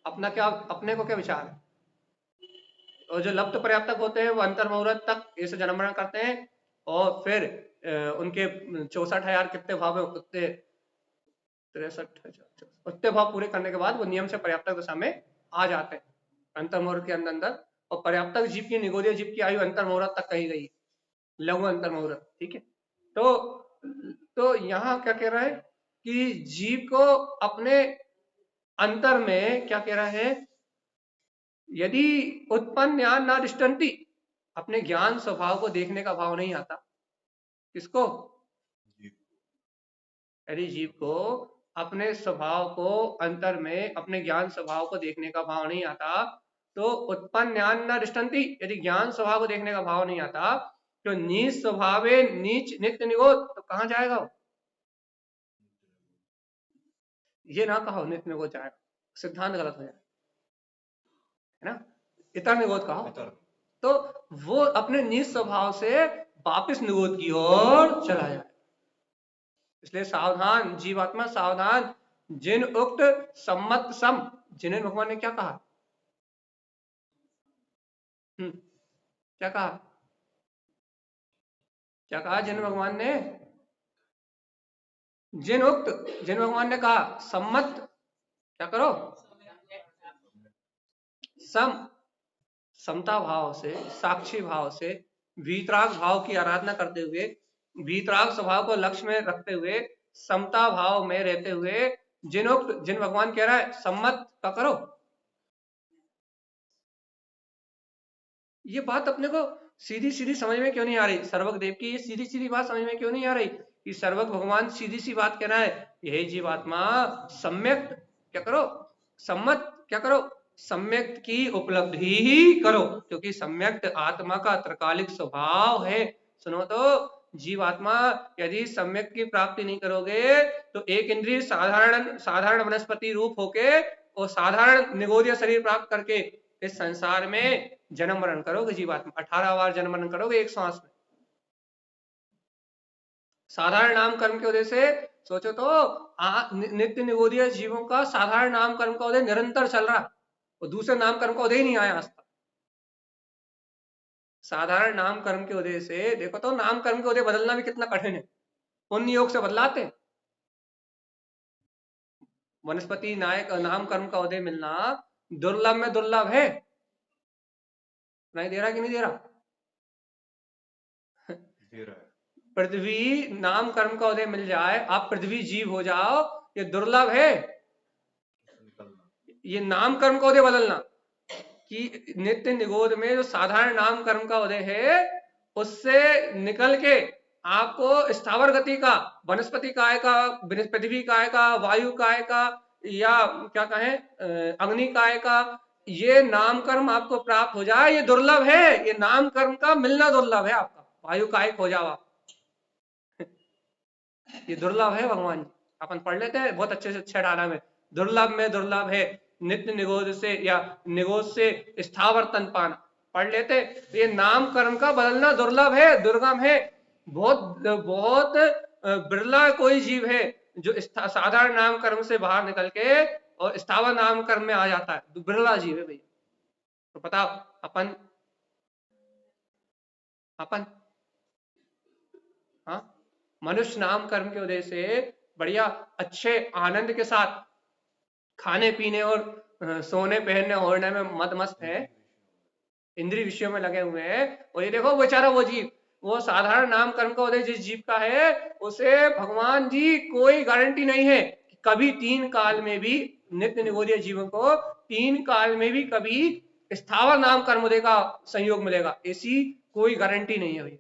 अपना क्या, अपने को क्या विचार है, और जो लब्ध पर्याप्तक होते हैं वो अंतर मुहूर्त तक ऐसे जन्म मरण करते हैं, और फिर उनके 64,000 कितने भाव है, उतने 63 उतने भाव पूरे करने के बाद वो नियम से पर्याप्तक दशा में आ जाते हैं अंतर मुहूर्त के अंदर। और पर्याप्तक जीव की, निगोदीय जीव की आयु अंतर मुहूर्त तक कही गई, लघु अंतर मुहूर्त, ठीक है। तो यहाँ क्या कह रहा है कि जीव को अपने अंतर में क्या कह रहा है, यदि उत्पन्न ज्ञान ना दृष्टंती, अपने ज्ञान स्वभाव को देखने का भाव नहीं आता, किसको, यदि जीव को अपने स्वभाव को अंतर में अपने ज्ञान स्वभाव को देखने का भाव नहीं आता, तो उत्पन्न ज्ञान न दृष्टंती, यदि ज्ञान स्वभाव को देखने का भाव नहीं आता, तो नीच स्वभावे नीच नित्य निगोद, तो कहां जाएगा वो, ये ना कहो नित्य निगोद जाएगा, सिद्धांत गलत हो जाएगा, है ना, इतर निगोद कहो। तो वो अपने नीच स्वभाव से वापिस निगोद की ओर चला जाए। इसलिए सावधान जीवात्मा, सावधान, जिन उक्त सम्मत सम, जिन्हें भगवान ने क्या कहा, क्या कहा, क्या कहा जिन भगवान ने, जिन उक्त, जिन भगवान ने कहा सम्मत क्या करो, सम, समता भाव से, साक्षी भाव से, वीतराग भाव की आराधना करते हुए, वीतराग स्वभाव को लक्ष्य में रखते हुए, समता भाव में रहते हुए, जिन उक्त, जिन भगवान कह रहा है सम्मत का करो। ये बात अपने को सीधी सीधी समझ में क्यों नहीं आ रही, सर्वक देव की ये सीधी सीधी बात समझ में क्यों नहीं आ रही कि सर्वक भगवान सीधी सी बात कह रहा है, यही जीवात्मा सम्यक क्या करो, सम्मत क्या करो, सम्यक की उपलब्धि ही करो, क्योंकि सम्यक आत्मा का त्रिकालिक स्वभाव है। सुनो तो जीवात्मा यदि सम्यक की प्राप्ति नहीं करोगे तो एक इंद्रिय साधारण साधारण वनस्पति रूप होके और साधारण निगोदीय शरीर प्राप्त करके इस संसार में जन्म मरण करोगे जीवात्मा, 18 बार जन्म मरण करोगे एक सांस में, साधारण नाम कर्म के उदय से। सोचो तो नित्य निगोदीय जीवों का साधारण नाम कर्म का उदय निरंतर चल रहा है, और दूसरे नाम कर्म का उदय ही नहीं आया आज तक। साधारण नाम कर्म के उदय से देखो तो नाम कर्म के उदय बदलना भी कितना कठिन है, पुण्य योग से बदलाते हैं। वनस्पति नायक नाम कर्म का उदय मिलना दुर्लभ में दुर्लभ है, नहीं दे रहा कि नहीं दे रहा, पृथ्वी नाम कर्म का उदय मिल जाए, आप पृथ्वी जीव हो जाओ, ये दुर्लभ है। ये नाम कर्म का उदय बदलना कि नित्य निगोद में जो साधारण नाम कर्म का उदय है उससे निकल के आपको स्थावर गति का, वनस्पति काय का, पृथ्वी काय का, वायु काय का, या क्या कहें अग्नि काय का, ये नाम कर्म आपको प्राप्त हो जाए, ये दुर्लभ है, ये नाम कर्म का मिलना दुर्लभ है। आपका वायु कायक हो जाओ आप, ये दुर्लभ है भगवान जी, अपन पढ़ लेते हैं बहुत अच्छे से 6 डाला में, दुर्लभ में दुर्लभ है, नित्य निगोद से या निगोद से स्थावर तन पाना, पढ़ लेते। ये नाम कर्म का बदलना दुर्लभ है, दुर्गम है, बहुत बहुत बिरला कोई जीव है जो साधारण नाम कर्म से बाहर निकल के और स्थावर नाम कर्म में आ जाता है, बिरला जीव है भैया। तो बताओ अपन हाँ, मनुष्य नाम कर्म के उदय से बढ़िया अच्छे आनंद के साथ खाने पीने और सोने पहनने ओढ़ने में मद मस्त है, इंद्रिय विषयों में लगे हुए हैं। और ये देखो बेचारा वो जीव, वो साधारण नाम कर्म का उदय जिस जीव का है, उसे भगवान जी कोई गारंटी नहीं है कि कभी 3 काल में भी, नित्य निगोदीय जीवों को 3 काल में भी कभी स्थावर नाम कर्म उदय का संयोग मिलेगा, ऐसी कोई गारंटी नहीं है भैया।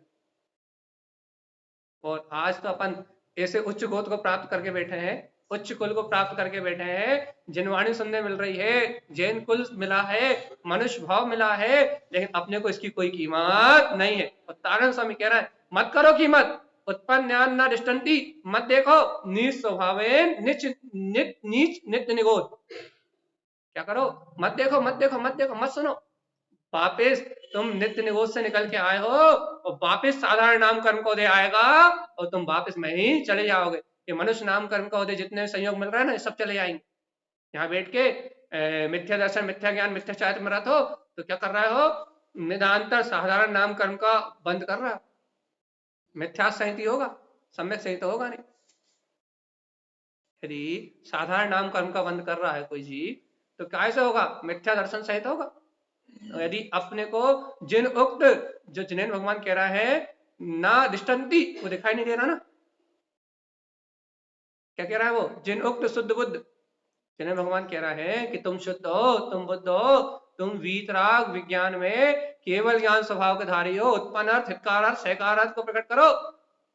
और आज तो अपन ऐसे उच्च गोत्र को प्राप्त करके बैठे हैं, उच्च कुल को प्राप्त करके बैठे हैं, जिनवाणी सुनने मिल रही है, जैन कुल मिला है, मनुष्य भाव मिला है, लेकिन अपने को इसकी कोई कीमत नहीं है। और तारण स्वामी कह रहा है मत करो कीमत, उत्पन्न ज्ञान न दृष्टंती, मत देखो नीच स्वभावेन नीच नित्य निगोद। क्या करो? मत देखो मत देखो मत देखो, मत सुनो। वापिस तुम नित्य निगोद से निकल के आए हो और वापिस साधारण नाम कर्म का उदय आएगा और तुम वापिस में ही चले जाओगे। ये मनुष्य नाम कर्म का उदय जितने संयोग मिल रहा है ना, सब चले जाएंगे। यहाँ बैठ के मिथ्या दर्शन, मिथ्या ज्ञान, मिथ्या चारित्र में रहो तो क्या कर रहे हो? निदांतर साधारण नाम कर्म का बंद कर रहा है। मिथ्या सहित होगा, सम्यक सहित होगा नहीं। यदि साधारण नाम कर्म का बंद कर रहा है कोई जीव, तो कैसे होगा? मिथ्या दर्शन सहित होगा। यदि अपने को जिन उक्त, जो जिनेन भगवान कह रहा है ना दृष्टंती, वो दिखाई नहीं दे रहा ना, क्या कह रहा है वो? जिन उक्त शुद्ध बुद्ध, जिनेन भगवान कह रहा है कि तुम शुद्ध हो, तुम बुद्ध हो, तुम वीतराग विज्ञान में केवल ज्ञान स्वभाव के धारी हो, उत्पन्न अर्थ, हितकार अर्थ, सहकार अर्थ को प्रकट करो,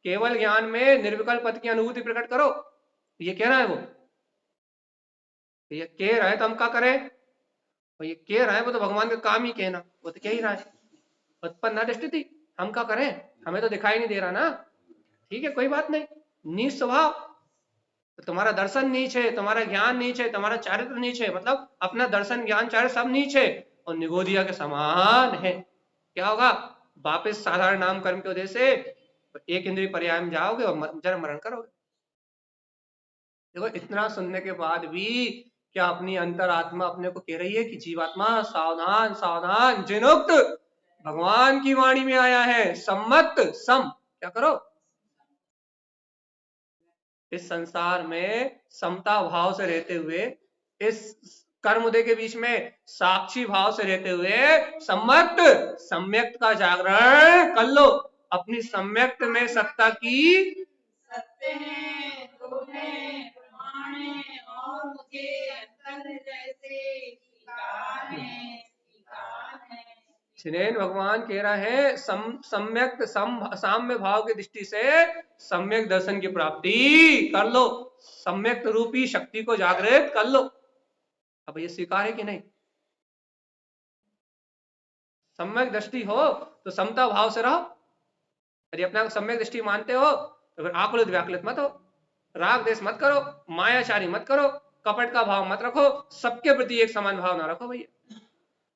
केवल ज्ञान में निर्विकल्प पद की अनुभूति प्रकट करो। ये कह रहा है वो। ये कह रहा है तो हम क्या करें? और ये कह रहा है वो तो भगवान का काम ही कहना, वो तो कह ही रहा है उत्पन्न दृष्टि, हम क्या करें? हमें तो दिखाई नहीं दे रहा ना। ठीक है, कोई बात नहीं। नीच स्वभाव, तो तुम्हारा दर्शन नीच है, तुम्हारा ज्ञान नीच है, तुम्हारा चारित्र नीच है, मतलब अपना दर्शन ज्ञान चारित्र सब नीच है और निगोदिया के समान है। क्या होगा? वापिस साधारण नाम कर्म के वजह से एक इंद्रिय पर्याय में जाओगे और जन्म मरण करोगे। देखो, इतना सुनने के बाद भी क्या अपनी अंतरात्मा अपने को कह रही है कि जीवात्मा सावधान सावधान, जिनोक्त भगवान की वाणी में आया है सम्मत सम, क्या करो? इस संसार में समता भाव से रहते हुए, इस कर्म उदय के बीच में साक्षी भाव से रहते हुए सम्मत सम्यक्त का जागरण कर लो। अपनी सम्यक्त में सत्ता की सत्य है, दो है, प्रमाण है और मुझे अंतर जैसे स्वीकार है। जिनेन भगवान कह रहा है सम्यक साम्य भाव की दृष्टि से सम्यक दर्शन की प्राप्ति कर लो, सम्यक रूपी शक्ति को जागृत कर लो। अब ये स्वीकार है कि नहीं? सम्यक दृष्टि हो तो समता भाव से रहो। यदि अपना सम्यक दृष्टि मानते हो तो फिर आकुलित व्याकुलित मत हो, राग देश मत करो, मायाचारी मत करो, कपट का भाव मत रखो, सबके प्रति एक समान भाव ना रखो भैया।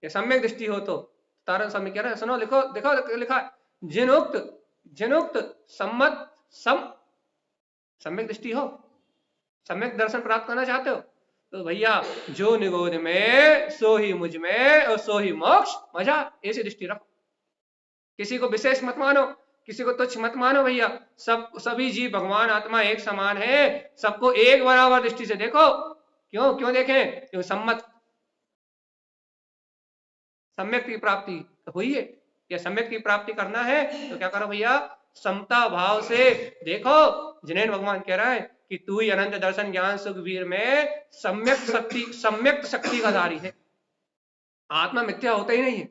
ये सम्यक दृष्टि हो तो तारण स्वामी कह रहे हैं, सुनो, लिखो, देखो लिखा, जिनुक्त सम्मत सम, सम्यक दृष्टि हो, सम्यक दर्शन प्राप्त करना चाहते हो तो भैया जो निगोद में सो ही मुझ में और सो ही मोक्ष मजा, ऐसी दृष्टि रखो। किसी को विशेष मत मानो, किसी को तुच्छ मत मानो भैया। सभी जीव भगवान आत्मा एक समान है, सबको एक बराबर दृष्टि से देखो। क्यों देखें? क्योंकि सम्यक की प्राप्ति तो हुई है, या सम्यक की प्राप्ति करना है तो क्या करो भैया? समता भाव से देखो। जिनेन भगवान कह रहा है कि तू ही अनंत दर्शन ज्ञान सुख वीर में सम्यक शक्ति का धारी है। आत्मा मिथ्या होता ही नहीं है,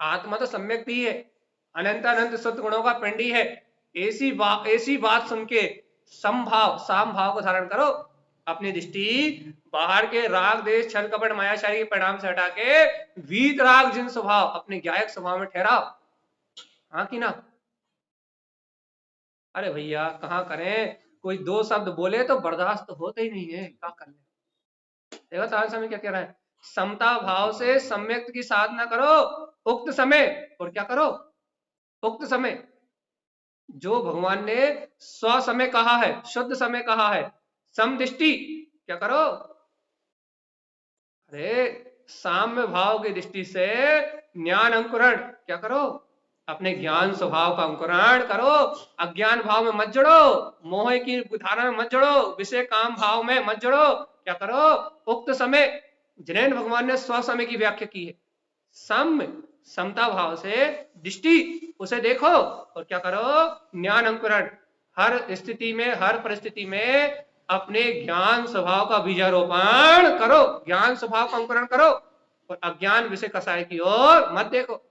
आत्मा तो सम्यक भी है, अनंत शुद्ध गुणों का पिंडी है। ऐसी बात सुन के साम भाव को धारण करो। अपनी दृष्टि बाहर के राग देश छल कपट मायाशाही के परिणाम से हटा के वीत राग जिन स्वभाव, अपने ज्ञायक स्वभाव में ठहराओ। हाँ कि ना? अरे भैया कहाँ करें, कोई दो शब्द बोले तो बर्दाश्त होते ही नहीं है, क्या कर ले? देखो तारण स्वामी क्या कह रहा है, समता भाव से सम्यक की साधना करो उक्त समय। और क्या करो? उक्त समय जो भगवान ने स्व समय कहा है, शुद्ध समय कहा है, समदृष्टि क्या करो? अरे साम्य भाव की दृष्टि से ज्ञान अंकुरण क्या करो? अपने ज्ञान स्वभाव का अंकुरण करो, अज्ञान भाव में मत जड़ो, मोह की धारा में मत जड़ो, विषय काम भाव में मत जड़ो। क्या करो, उक्त समय, जिनेन्द्र भगवान ने स्व समय की व्याख्या की है, समता भाव से दृष्टि उसे देखो और क्या करो, ज्ञान अंकुरण। हर स्थिति में, हर परिस्थिति में अपने ज्ञान स्वभाव का बीजारोपण करो, ज्ञान स्वभाव का अंकुरण करो और अज्ञान विषय कसाय की ओर मत देखो।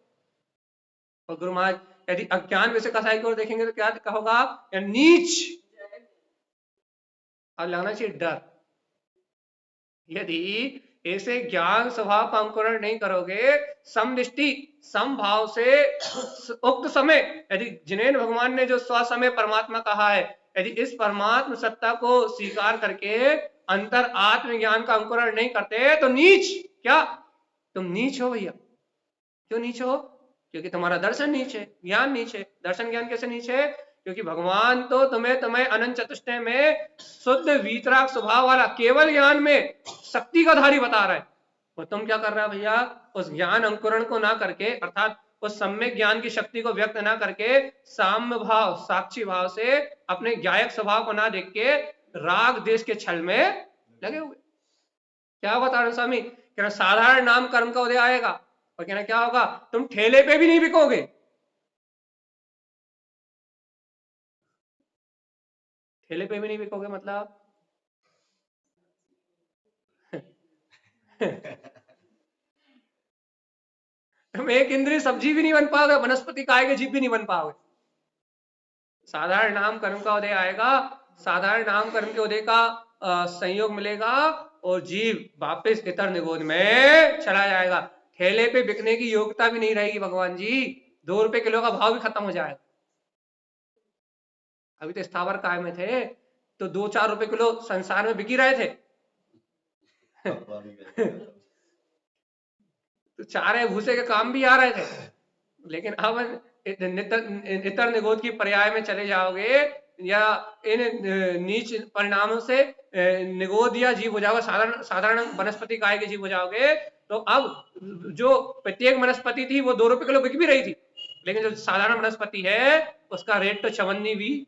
और गुरु महाराज यदि अज्ञान विषय कसाय की ओर देखेंगे तो क्या कहोगा, या नीच। अब लगना चाहिए डर। यदि ऐसे ज्ञान स्वभाव का अंकुरण नहीं करोगे, समदृष्टि समभाव से उक्त समय, यदि जिनेन्द्र भगवान ने जो स्व समय परमात्मा कहा है, यदि इस परमात्मा सत्ता को स्वीकार करके अंतर आत्मज्ञान का अंकुरण नहीं करते तो नीच। क्या तुम नीच हो भैया? क्यों नीच हो? क्योंकि तुम्हारा दर्शन नीच है, ज्ञान नीच है। दर्शन ज्ञान कैसे नीच है? क्योंकि भगवान तो तुम्हें अनंत चतुष्टय में शुद्ध वीतराग स्वभाव वाला केवल ज्ञान में शक्ति का धारी बता रहा है, और तुम क्या कर रहा है भैया, उस ज्ञान अंकुरण को ना करके, अर्थात उस सम्यक ज्ञान की शक्ति को व्यक्त ना करके साम्य भाव, साक्षी भाव से अपने ज्ञायक स्वभाव को ना देख के राग देश के छल में लगे हुए। क्या बता रहे स्वामी? कह रहे साधारण नाम कर्म का उदय आएगा और कहना क्या होगा, तुम ठेले पे भी नहीं बिकोगे। ठेले पे भी नहीं बिकोगे मतलब तुम एक इंद्रिय सब्जी भी नहीं बन पाओगे, वनस्पति काय के जीव भी नहीं बन पाओगे। साधारण नाम कर्म का उदय आएगा, साधारण नाम कर्म के उदय का संयोग मिलेगा और जीव वापस इतर निगोद में चला जाएगा। ठेले पे बिकने की योग्यता भी नहीं रहेगी भगवान जी, 2 रुपए किलो का भाव भी खत्म हो जाएगा। अभी तो स्थावर काय में थे तो 2-4 रुपए किलो संसार में बिकी रहे थे तो चारे भूसे के काम भी आ रहे थे, लेकिन अब इतर निगोद की पर्याय में चले जाओगे या इन नीच परिणामों से निगोद या जीव हो जाओगे, साधारण वनस्पति काय के जीव हो जाओगे, तो अब जो प्रत्येक वनस्पति थी वो 2 रुपए किलो बिक भी रही थी, लेकिन जो साधारण वनस्पति है उसका रेट तो 54 भी,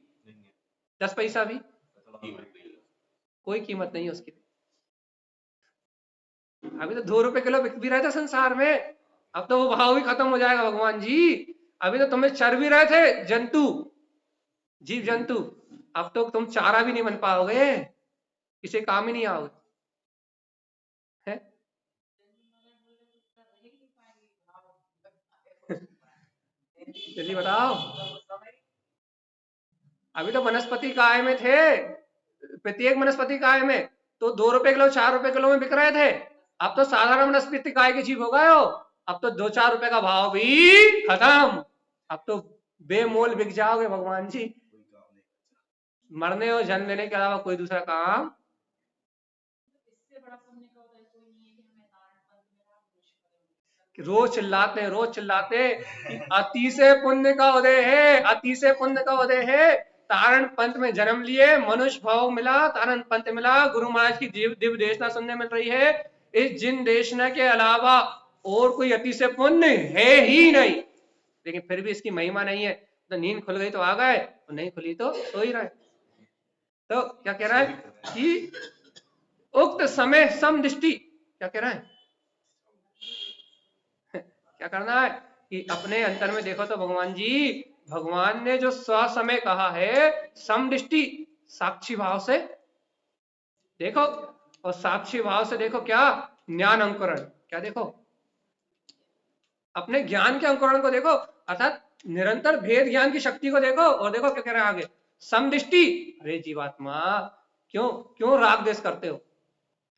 10 पैसा भी, कोई कीमत नहीं है उसकी। अभी तो 2 रुपए किलो बिक भी रहे थे संसार में, अब तो वो भाव भी खत्म हो जाएगा भगवान जी। अभी तो तुम्हें चर भी रहे थे जंतु, जीव जंतु, अब तो तुम चारा भी नहीं बन पाओगे, किसी काम ही नहीं आओगे। जल्दी बताओ। अभी तो वनस्पति काय में थे, प्रत्येक वनस्पति काय में तो 2 रुपए किलो 4 रुपए किलो में बिक रहे थे, अब तो साधारण वनस्पति काय के जीव हो गए हो, अब तो 2-4 रुपए का भाव भी खत्म, अब तो बेमोल बिक जाओगे भगवान जी। मरने और जन्म लेने के अलावा कोई दूसरा काम। रोज चिल्लाते कि अति से पुण्य का उदय है, अति से पुण्य का उदय है। तारण पंथ में जन्म लिए, मनुष्य भाव मिला, तारण पंथ मिला, गुरु महाराज की दिव्य देशना सुनने मिल रही है। इस जिन देशना के अलावा और कोई अति से पुण्य है ही नहीं, लेकिन फिर भी इसकी महिमा नहीं है। तो नींद खुल गई तो आ गए, तो नहीं खुली तो सो ही रहे। तो क्या कह रहा है कि उक्त समय समदृष्टि, क्या कह रहा है, क्या करना है कि अपने अंतर में देखो। तो भगवान जी, भगवान ने जो स्व समय कहा है, समदृष्टि साक्षी भाव से देखो, और साक्षी भाव से देखो क्या, ज्ञान अंकुरण, क्या देखो, अपने ज्ञान के अंकुरण को देखो, अर्थात निरंतर भेद ज्ञान की शक्ति को देखो। और देखो क्या कह रहे हैं आगे, समदृष्टि। अरे जीवात्मा क्यों राग द्वेष करते हो?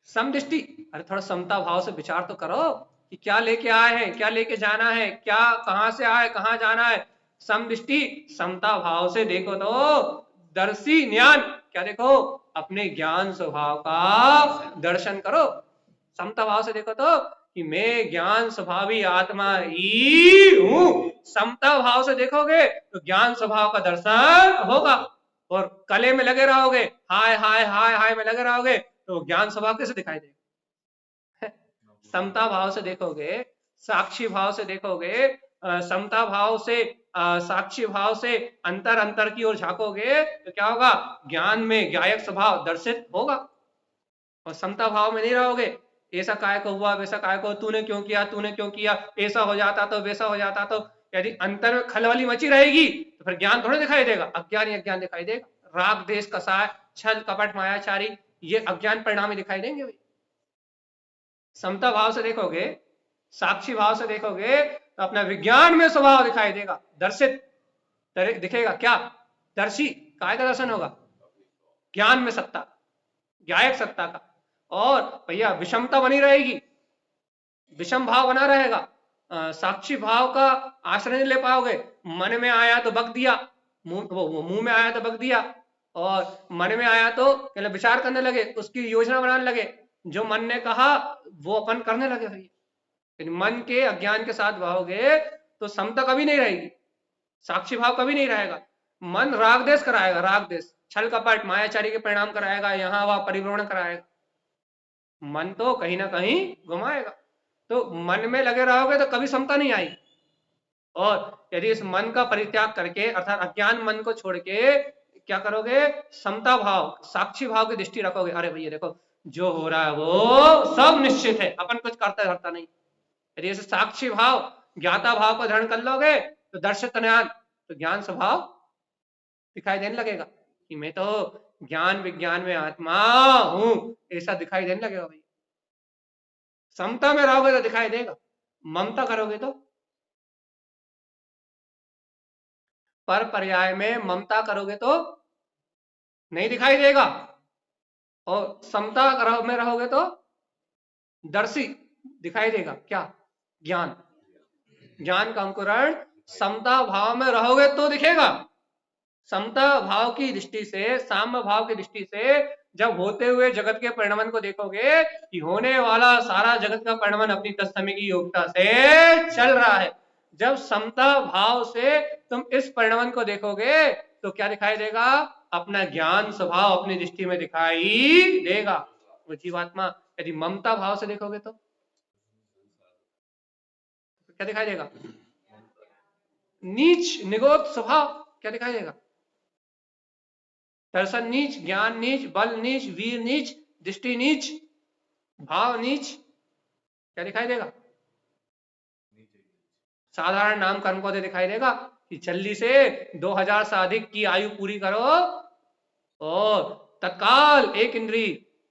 समदृष्टि, अरे थोड़ा समता भाव से विचार तो करो कि क्या लेके आए हैं, क्या लेके जाना है, क्या कहां से आए कहां जाना है। समदृष्टि समता भाव से देखो तो दर्शी ज्ञान, क्या देखो, अपने ज्ञान स्वभाव का दर्शन करो। समता भाव से देखो तो कि मैं ज्ञान स्वभावी आत्मा ही हूं। समता भाव से देखोगे तो ज्ञान स्वभाव का दर्शन होगा। और कले में लगे रहोगे, हाय हाय हाय हाय में लगे रहोगे, तो ज्ञान स्वभाव कैसे दिखाई देगा? समता भाव से देखोगे, साक्षी भाव से देखोगे, समता भाव से साक्षी भाव से अंतर की ओर झांकोगे तो क्या होगा, ज्ञान में ज्ञायक स्वभाव दर्शित होगा। और समता भाव में नहीं रहोगे, ऐसा काय को हुआ, वैसा काय को, तूने क्यों किया, ऐसा हो जाता तो, वैसा हो जाता तो, यदि अंतर में खलबली मची रहेगी तो फिर ज्ञान थोड़ा दिखाई देगा, अज्ञान ही अज्ञान दिखाई देगा। राग देश कसाय छल कपट मायाचारी ये अज्ञान परिणाम ही दिखाई देंगे भाई। समता भाव से देखोगे, साक्षी भाव से देखोगे तो अपना विज्ञान में स्वभाव दिखाई देगा, दर्शित दिखेगा। क्या दर्शी, काय का दर्शन होगा, ज्ञान में सत्ता, ज्ञायक सत्ता का। और भैया विषमता बनी रहेगी, विषम भाव बना रहेगा। साक्षी भाव का आश्रय नहीं ले पाओगे, मन में आया तो बक दिया, मुंह में आया तो बक दिया, और मन में आया तो विचार करने लगे, उसकी योजना बनाने लगे, जो मन ने कहा वो अपन करने लगे भैया। मन के अज्ञान के साथ बहोगे तो समता कभी नहीं रहेगी, साक्षी भाव कभी नहीं रहेगा। मन राग देश कराएगा, राग देश छल कपट मायाचारी के परिणाम कराएगा, यहाँ वहां परिभ्रमण कराएगा, मन तो कहीं ना कहीं घुमाएगा। तो मन में लगे रहोगे तो कभी समता नहीं आएगी। और यदि इस मन का परित्याग करके अर्थात अज्ञान मन को छोड़ के क्या करोगे, समता भाव साक्षी भाव की दृष्टि रखोगे, अरे भैया देखो जो हो रहा है वो सब निश्चित है, अपन कुछ करता धरता नहीं। यदि इसे साक्षी भाव ज्ञाता भाव को धारण कर लोगे तो दर्शित ज्ञान, तो ज्ञान स्वभाव दिखाई देने लगेगा कि मैं तो ज्ञान विज्ञान में आत्मा हूं, ऐसा दिखाई देने लगेगा भाई। समता में रहोगे तो दिखाई देगा, ममता करोगे तो, पर पर्याय में ममता करोगे तो नहीं दिखाई देगा, और समता में रहोगे तो दर्शी दिखाई देगा। क्या, ज्ञान, ज्ञान का अंकुरण समता भाव में रहोगे तो दिखेगा। समता भाव की दृष्टि से, साम्य भाव की दृष्टि से जब होते हुए जगत के परिणमन को देखोगे कि होने वाला सारा जगत का परिणमन अपनी तत्समय की योग्यता से चल रहा है, जब समता भाव से तुम इस परिणमन को देखोगे तो क्या दिखाई देगा, अपना ज्ञान स्वभाव अपनी दृष्टि में दिखाई देगा। वो जीवात्मा यदि ममता भाव से देखोगे तो क्या दिखाई देगा, नीच निगोद स्वभाव क्या दिखाई देगा, दर्शन नीच, ज्ञान नीच, बल नीच, वीर नीच, दृष्टि नीच, भाव नीच, क्या दिखाई देगा, साधारण नाम कर्म को दिखाई देगा कि जल्दी से 2000 से अधिक की आयु पूरी करो और तत्काल एक इंद्री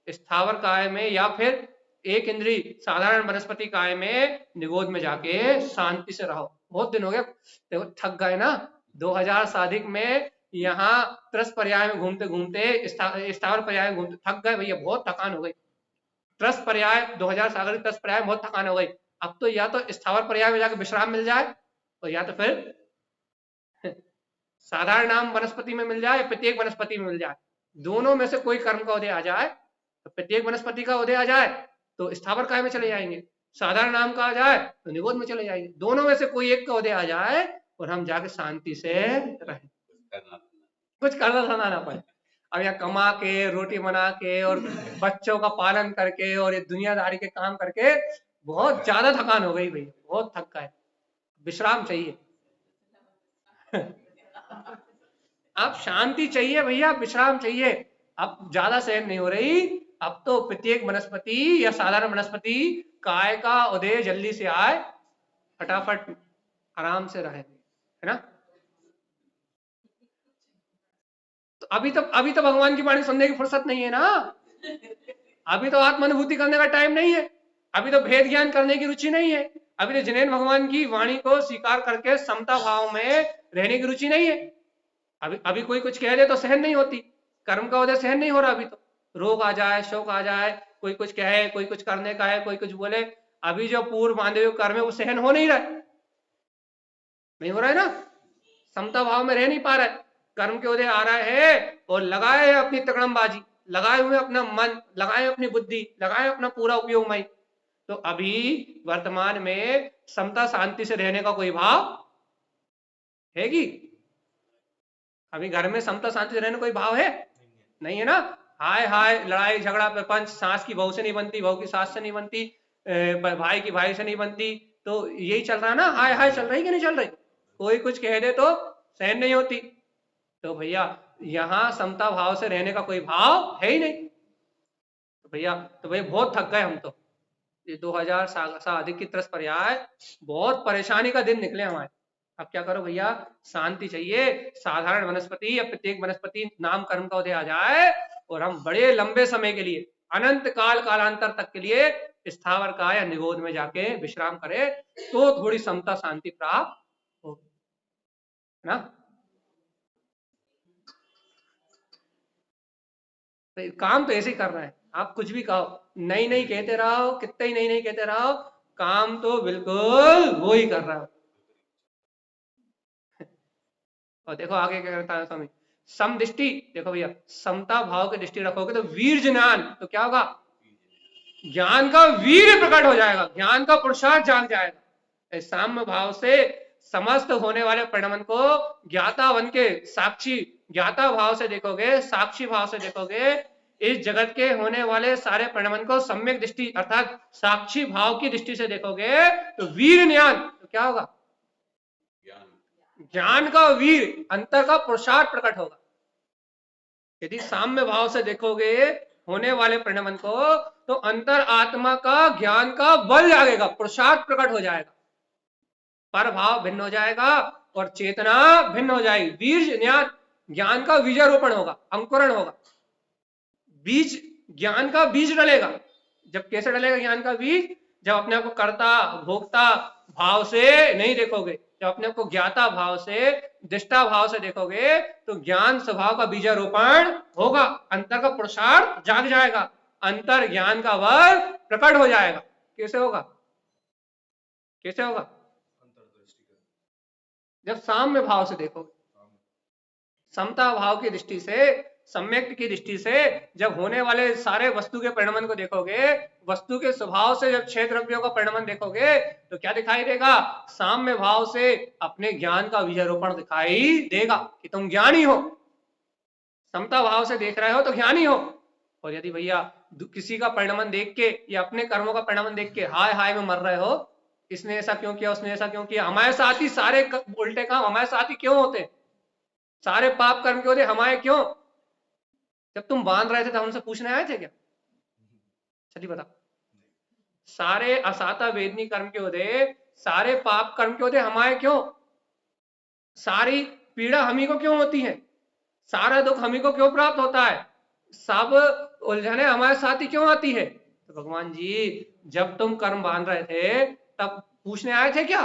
स्थावर काय में या फिर एक इंद्री साधारण वनस्पति काय में निगोद में जाके शांति से रहो। बहुत दिन हो गए, देखो थक गए ना, 2000 से अधिक में यहाँ त्रस पर्याय में घूमते घूमते स्थावर पर्याय में घूमते थक गए भैया, बहुत थकान हो गई। त्रस पर्याय 2000 सागर त्रस पर्याय बहुत थकान हो गई। अब तो या तो स्थावर पर्याय में जाकर विश्राम मिल जाए और या तो फिर साधारण नाम वनस्पति में मिल जाए, प्रत्येक वनस्पति में मिल जाए। दोनों में से कोई कर्म का उदय आ जाए तो प्रत्येक वनस्पति का उदय आ जाए तो स्थावर काय में चले जाएंगे, साधारण नाम का आ जाए तो निगोद में चले जाएंगे। दोनों में से कोई एक का उदय आ जाए और हम जाके शांति से रहें, कुछ करना धरना ना पड़े। अब यहाँ कमा के रोटी बना के और बच्चों का पालन करके और ये दुनियादारी के काम करके बहुत ज्यादा थकान हो गई भाई, बहुत थक गए, विश्राम चाहिए। अब शांति चाहिए भैया, विश्राम चाहिए, अब ज्यादा सहन नहीं हो रही। अब तो प्रत्येक वनस्पति या साधारण वनस्पति काय का उदय जल्दी से आए, फटाफट आराम से रहे, है ना। तो अभी तो भगवान की वाणी सुनने की फुर्सत नहीं है ना, अभी तो आत्मानुभूति करने का टाइम नहीं है, अभी तो भेद ज्ञान करने की रुचि नहीं है, अभी तो जिनेन भगवान की वाणी को स्वीकार करके समता भाव में रहने की रुचि नहीं है। अभी कोई कुछ कह दे तो सहन नहीं होती, कर्म का उदय सहन नहीं हो रहा। अभी तो रोग आ जाए, शोक आ जाए, कोई कुछ कहे, कोई कुछ करने का है, कोई कुछ बोले, अभी जो पूर्व बांधे हुए कर्म है वो सहन हो नहीं रहा है, नहीं हो रहा है ना, समता भाव में रह नहीं पा रहा है। कर्म के उदय आ रहा है और लगाए है अपनी तकड़मबाजी, लगाए हुए अपना मन, लगाए अपनी बुद्धि, लगाए अपना पूरा उपयोग मई। तो अभी वर्तमान में समता शांति से रहने का कोई भाव है कि अभी घर में समता शांति से रहने कोई भाव है, नहीं है ना। हाय हाय लड़ाई झगड़ा प्रपंच, सास की बहू से नहीं बनती, बहू की सास से नहीं बनती, भाई की भाई से नहीं बनती, तो यही चल रहा है ना, हाय हाय चल रही कि नहीं चल रही। कोई कुछ कह दे तो सहन नहीं होती। तो भैया यहाँ समता भाव से रहने का कोई भाव है ही नहीं। तो भैया बहुत थक गए हम तो, ये 2000 से अधिक की तरस पर्याय, बहुत परेशानी का दिन निकले हमारे। अब क्या करो भैया, शांति चाहिए, साधारण वनस्पति या प्रत्येक वनस्पति नाम कर्म का उदय आ जाए और हम बड़े लंबे समय के लिए, अनंत काल कालांतर तक के लिए स्थावर का या निगोद में जाके विश्राम करें, तो थोड़ी समता शांति प्राप्त हो ना। तो काम तो ऐसे ही कर रहे हैं, आप कुछ भी कहो, नहीं नहीं कहते रहो, कितने ही नहीं नहीं कहते रहो, काम तो बिल्कुल वो ही कर रहा है। और देखो आगे क्या करता है स्वामी, सम दृष्टि, देखो भैया समता भाव की दृष्टि रखोगे तो वीर ज्ञान, तो क्या होगा, ज्ञान का वीर प्रकट हो जाएगा, ज्ञान का पुरुषार्थ जाग जाएगा। साम्य भाव से समस्त होने वाले परिणाम को ज्ञाता बन के साक्षी, ज्ञाता भाव से देखोगे, साक्षी भाव से देखोगे, इस जगत के होने वाले सारे परिणाम को सम्यक दृष्टि अर्थात साक्षी भाव की दृष्टि से देखोगे तो वीर ज्ञान, तो क्या होगा, ज्ञान का वीर, अंतर का पुरुषार्थ प्रकट होगा। यदि साम्य भाव से देखोगे होने वाले परिणाम को तो अंतर आत्मा का ज्ञान का बल जागेगा, पुरुषार्थ प्रकट हो जाएगा, पर भाव भिन्न हो जाएगा और चेतना भिन्न हो जाएगी। बीज ज्ञान, ज्ञान का बीजारोपण होगा, अंकुरण होगा, बीज, ज्ञान का बीज डलेगा। जब कैसे डलेगा ज्ञान का बीज, जब अपने आप को कर्ता भोक्ता भाव से नहीं देखोगे, जब अपने आप को ज्ञाता भाव से, दृष्टा भाव से देखोगे तो ज्ञान स्वभाव का बीजारोपण होगा, अंतर का पुरुषार्थ जाग जाएगा, अंतर ज्ञान का बल प्रकट हो जाएगा। कैसे होगा, कैसे होगा, जब साम्य भाव से देखोगे, समता भाव की दृष्टि से, सम्यक की दृष्टि से जब होने वाले सारे वस्तु के परिणाम को देखोगे, वस्तु के स्वभाव से जब 6 द्रव्यों का परिणाम देखोगे तो क्या दिखाई देगा, साम्य भाव से अपने ज्ञान का बीजारोपण दिखाई देगा कि तुम ज्ञानी हो, समता भाव से देख रहे हो तो ज्ञानी हो। और यदि भैया किसी का परिणाम देख के या अपने कर्मों का परिणाम देख के हाय हाय में मर रहे हो, इसने ऐसा क्यों किया, उसने ऐसा क्यों किया, हमारे साथ ही सारे उल्टे काम हमारे साथ ही क्यों होते, सारे पाप कर्म के होते हमारे क्यों, जब तुम बांध रहे थे तो हमसे पूछने आए थे क्या, चलिए बता, सारे असाता वेदनी कर्म के होते, सारे पाप कर्म के होते हमारे क्यों, सारी पीड़ा हमी को क्यों होती है, सारा दुख हमी को क्यों प्राप्त होता है, सब उलझने हमारे साथ ही क्यों आती है। तो भगवान जी जब तुम कर्म बांध रहे थे तब पूछने आए थे क्या,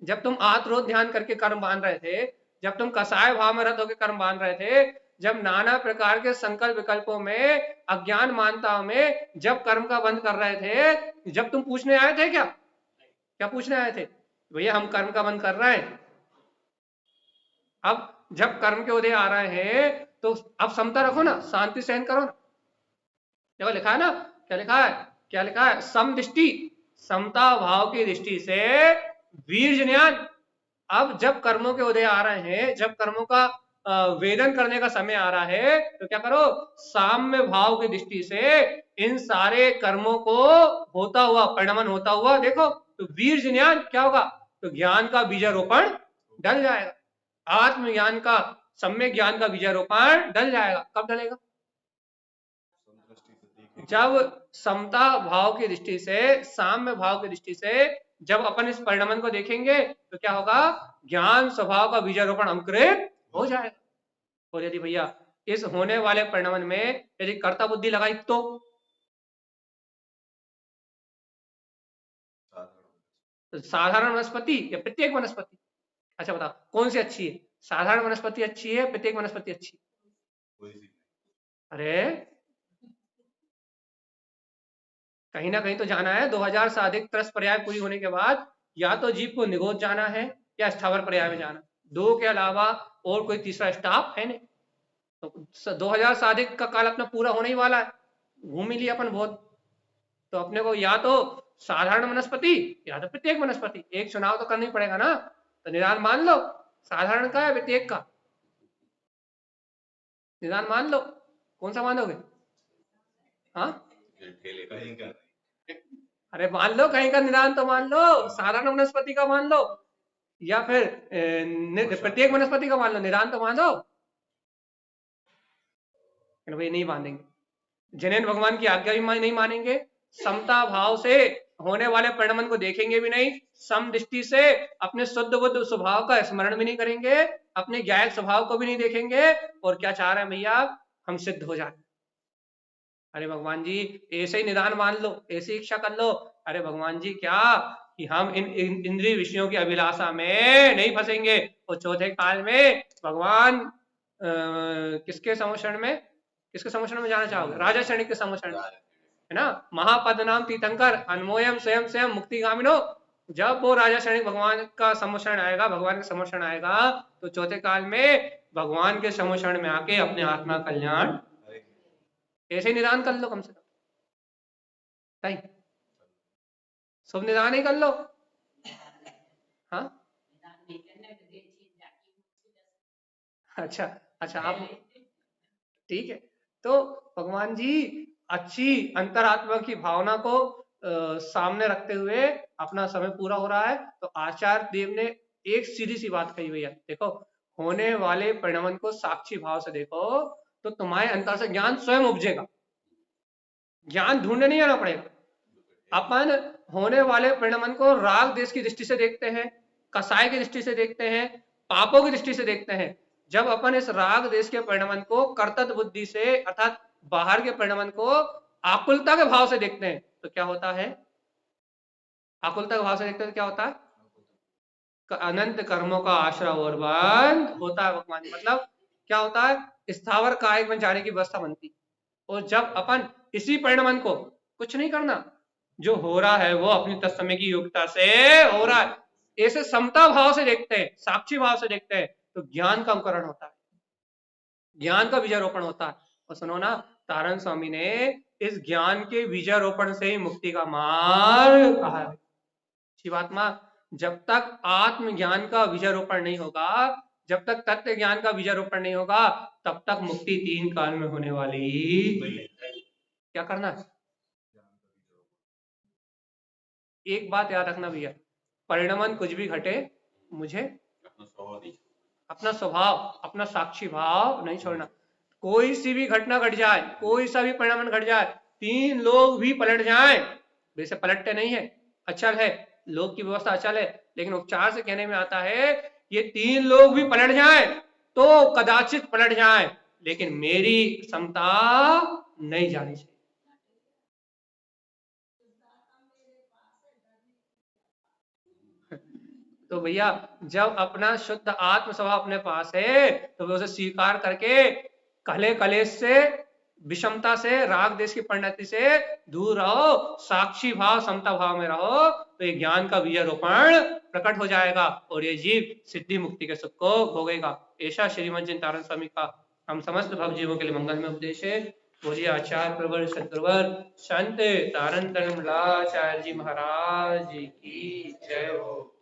जब तुम आत्रोध ध्यान करके कर्म बांध रहे थे, जब तुम कसाय भाव में रत होकर कर्म बांध रहे थे, जब नाना प्रकार के संकल्प विकल्पों में, अज्ञान मानताओं में जब कर्म का बंध कर रहे थे, जब तुम पूछने आए थे क्या, क्या पूछने आए थे, भैया हम कर्म का बंध कर रहे हैं, अब जब कर्म के उदय आ रहे हैं तो अब समता रखो ना, शांति सहन करो ना। देखो लिखा है ना, क्या लिखा है, क्या लिखा है, सम दृष्टि, समता भाव की दृष्टि से वीर ज्ञान। अब जब कर्मों के उदय आ रहे हैं, जब कर्मों का वेदन करने का समय आ रहा है तो क्या करो, साम्य भाव की दृष्टि से इन सारे कर्मों को होता हुआ, परिणमन होता हुआ देखो, तो वीर ज्ञान क्या होगा, तो ज्ञान का बीजारोपण डल जाएगा, आत्मज्ञान का, सम्यक ज्ञान का बीजारोपण डल जाएगा। कब डलेगा, जब समता भाव की दृष्टि से, साम्य भाव की दृष्टि से जब अपन इस परिणाम को देखेंगे तो क्या होगा, ज्ञान स्वभाव का बीजारोपण अंकुरित हो जाएगा। और यदि भैया इस होने वाले परिणाम में यदि कर्ता बुद्धि लगाई तो साधारण वनस्पति या प्रत्येक वनस्पति, अच्छा बताओ कौन सी अच्छी है, साधारण वनस्पति अच्छी है, प्रत्येक वनस्पति अच्छी है, अरे कहीं ना कहीं तो जाना है। 2000 से अधिक तरस पर्याय पूरी होने के बाद या तो जीव को निगोद जाना है या स्थावर पर्याय में जाना, दो के अलावा और कोई तीसरा स्टॉप है नहीं। तो 2000 से अधिक का काल अपना पूरा होने ही वाला है, घूम ही लिया अपन बहुत, तो अपने को या तो साधारण वनस्पति या तो प्रत्येक वनस्पति, एक चुनाव तो करना ही पड़ेगा ना। तो निदान मान लो साधारण का या प्रत्येक का, निदान मान लो, कौन सा मानोगे, हाँ अरे मान लो, कहीं का निदान तो मान लो, साधारण वनस्पति का मान लो, या फिर प्रत्येक वनस्पति का मान लो, निदान तो मान लो। भाई नहीं मानेंगे, जिन्हें भगवान की आज्ञा भी नहीं मानेंगे, समता भाव से होने वाले परिणाम को देखेंगे भी नहीं, सम दृष्टि से अपने शुद्ध बुद्ध स्वभाव का स्मरण भी नहीं करेंगे, अपने ज्ञायक स्वभाव को भी नहीं देखेंगे, और क्या चाह रहे हैं भैया, हम सिद्ध हो जाए। अरे भगवान जी ऐसे ही निदान मान लो, ऐसी इच्छा कर लो। अरे भगवान जी क्या कि हम इन इंद्रिय विषयों की अभिलाषा में नहीं फंसेंगे, और चौथे काल में भगवान किसके समोषण में जाना चाहोगे? राजा क्षणिक के समोषण में, है ना। महापद नाम तीर्थंकर अनमोयम स्वयं स्वयं मुक्ति गामिनो। जब वो राजा क्षणिक भगवान का समोषण आएगा, भगवान का समोषण आएगा, तो चौथे काल में भगवान के समोषण में आके अपने आत्मा कल्याण ऐसे निदान कर लो, कम से कम नहीं शुभ निदान ही कर लो। हाँ निदान नहीं करना तो ये चीज जाके अच्छा अच्छा, आप ठीक है। तो भगवान जी अच्छी अंतरात्मा की भावना को सामने रखते हुए अपना समय पूरा हो रहा है। तो आचार्य देव ने एक सीधी सी बात कही हुई है, देखो होने वाले परिणाम को साक्षी भाव से देखो, तो तुम्हारे अंतर से ज्ञान स्वयं उपजेगा, ज्ञान ढूंढने नहीं आना पड़ेगा। अपन होने वाले परिणाम को राग देश की दृष्टि से देखते हैं, कसाय की दृष्टि से देखते हैं, पापों की दृष्टि से देखते हैं। जब अपन इस राग देश के परिणाम को कर्तव्य बुद्धि से अर्थात बाहर के परिणाम को आकुलता के भाव से देखते हैं, तो क्या होता है? आकुलता के भाव से देखते हैं तो क्या होता है? अनंत कर्मों का आश्रय और बंध होता है भगवान। मतलब क्या होता है? स्थावर काय में जाने की व्यवस्था बनती। और जब अपन इसी परिणाम को कुछ नहीं करना, जो हो रहा है वो अपनी तत्समय की योग्यता से हो रहा है, ऐसे समता भाव से देखते हैं, साक्षी भाव से देखते हैं, तो ज्ञान का अंकुरण होता है, ज्ञान का बीजारोपण होता है। और सुनो ना, तारण स्वामी ने इस ज्ञान के बीजारोपण से ही मुक्ति का मार्ग कहा है। शिवात्मा, जब तक आत्मज्ञान का बीजारोपण नहीं होगा, जब तक तत्व ज्ञान का बीजारोपण नहीं होगा, तब तक मुक्ति 3 काल में होने वाली। क्या करना है? एक बात याद रखना भैया, परिणाम कुछ भी घटे, मुझे अपना स्वभाव, अपना साक्षी भाव नहीं छोड़ना। कोई सी भी घटना घट जाए, कोई सा भी परिणाम घट जाए, 3 लोग भी पलट जाएं, वैसे पलटते नहीं है, अचल है, लोग की व्यवस्था अचल है, लेकिन उपचार से कहने में आता है ये 3 लोग भी पलट जाएं तो कदाचित पलट जाएं, लेकिन मेरी समता नहीं जानी चाहिए। तो भैया जब अपना शुद्ध आत्म स्वभाव अपने पास है, तो उसे स्वीकार करके कले कलेश से, विषमता से, राग देश की परिणति से दूर रहो, साक्षी भाव समता भाव में रहो, तो ये ज्ञान का बीजारोपण प्रकट हो जाएगा और ये जीव सिद्धि मुक्ति के सुख को भोगेगा। ऐसा श्रीमद चिंतारण स्वामी का हम समस्त भव जीवों के लिए मंगल में उपदेश है। बोलिए आचार्य प्रवर सदगुरुवर संत तारण तनमलाचार्य जी महाराज की जय हो।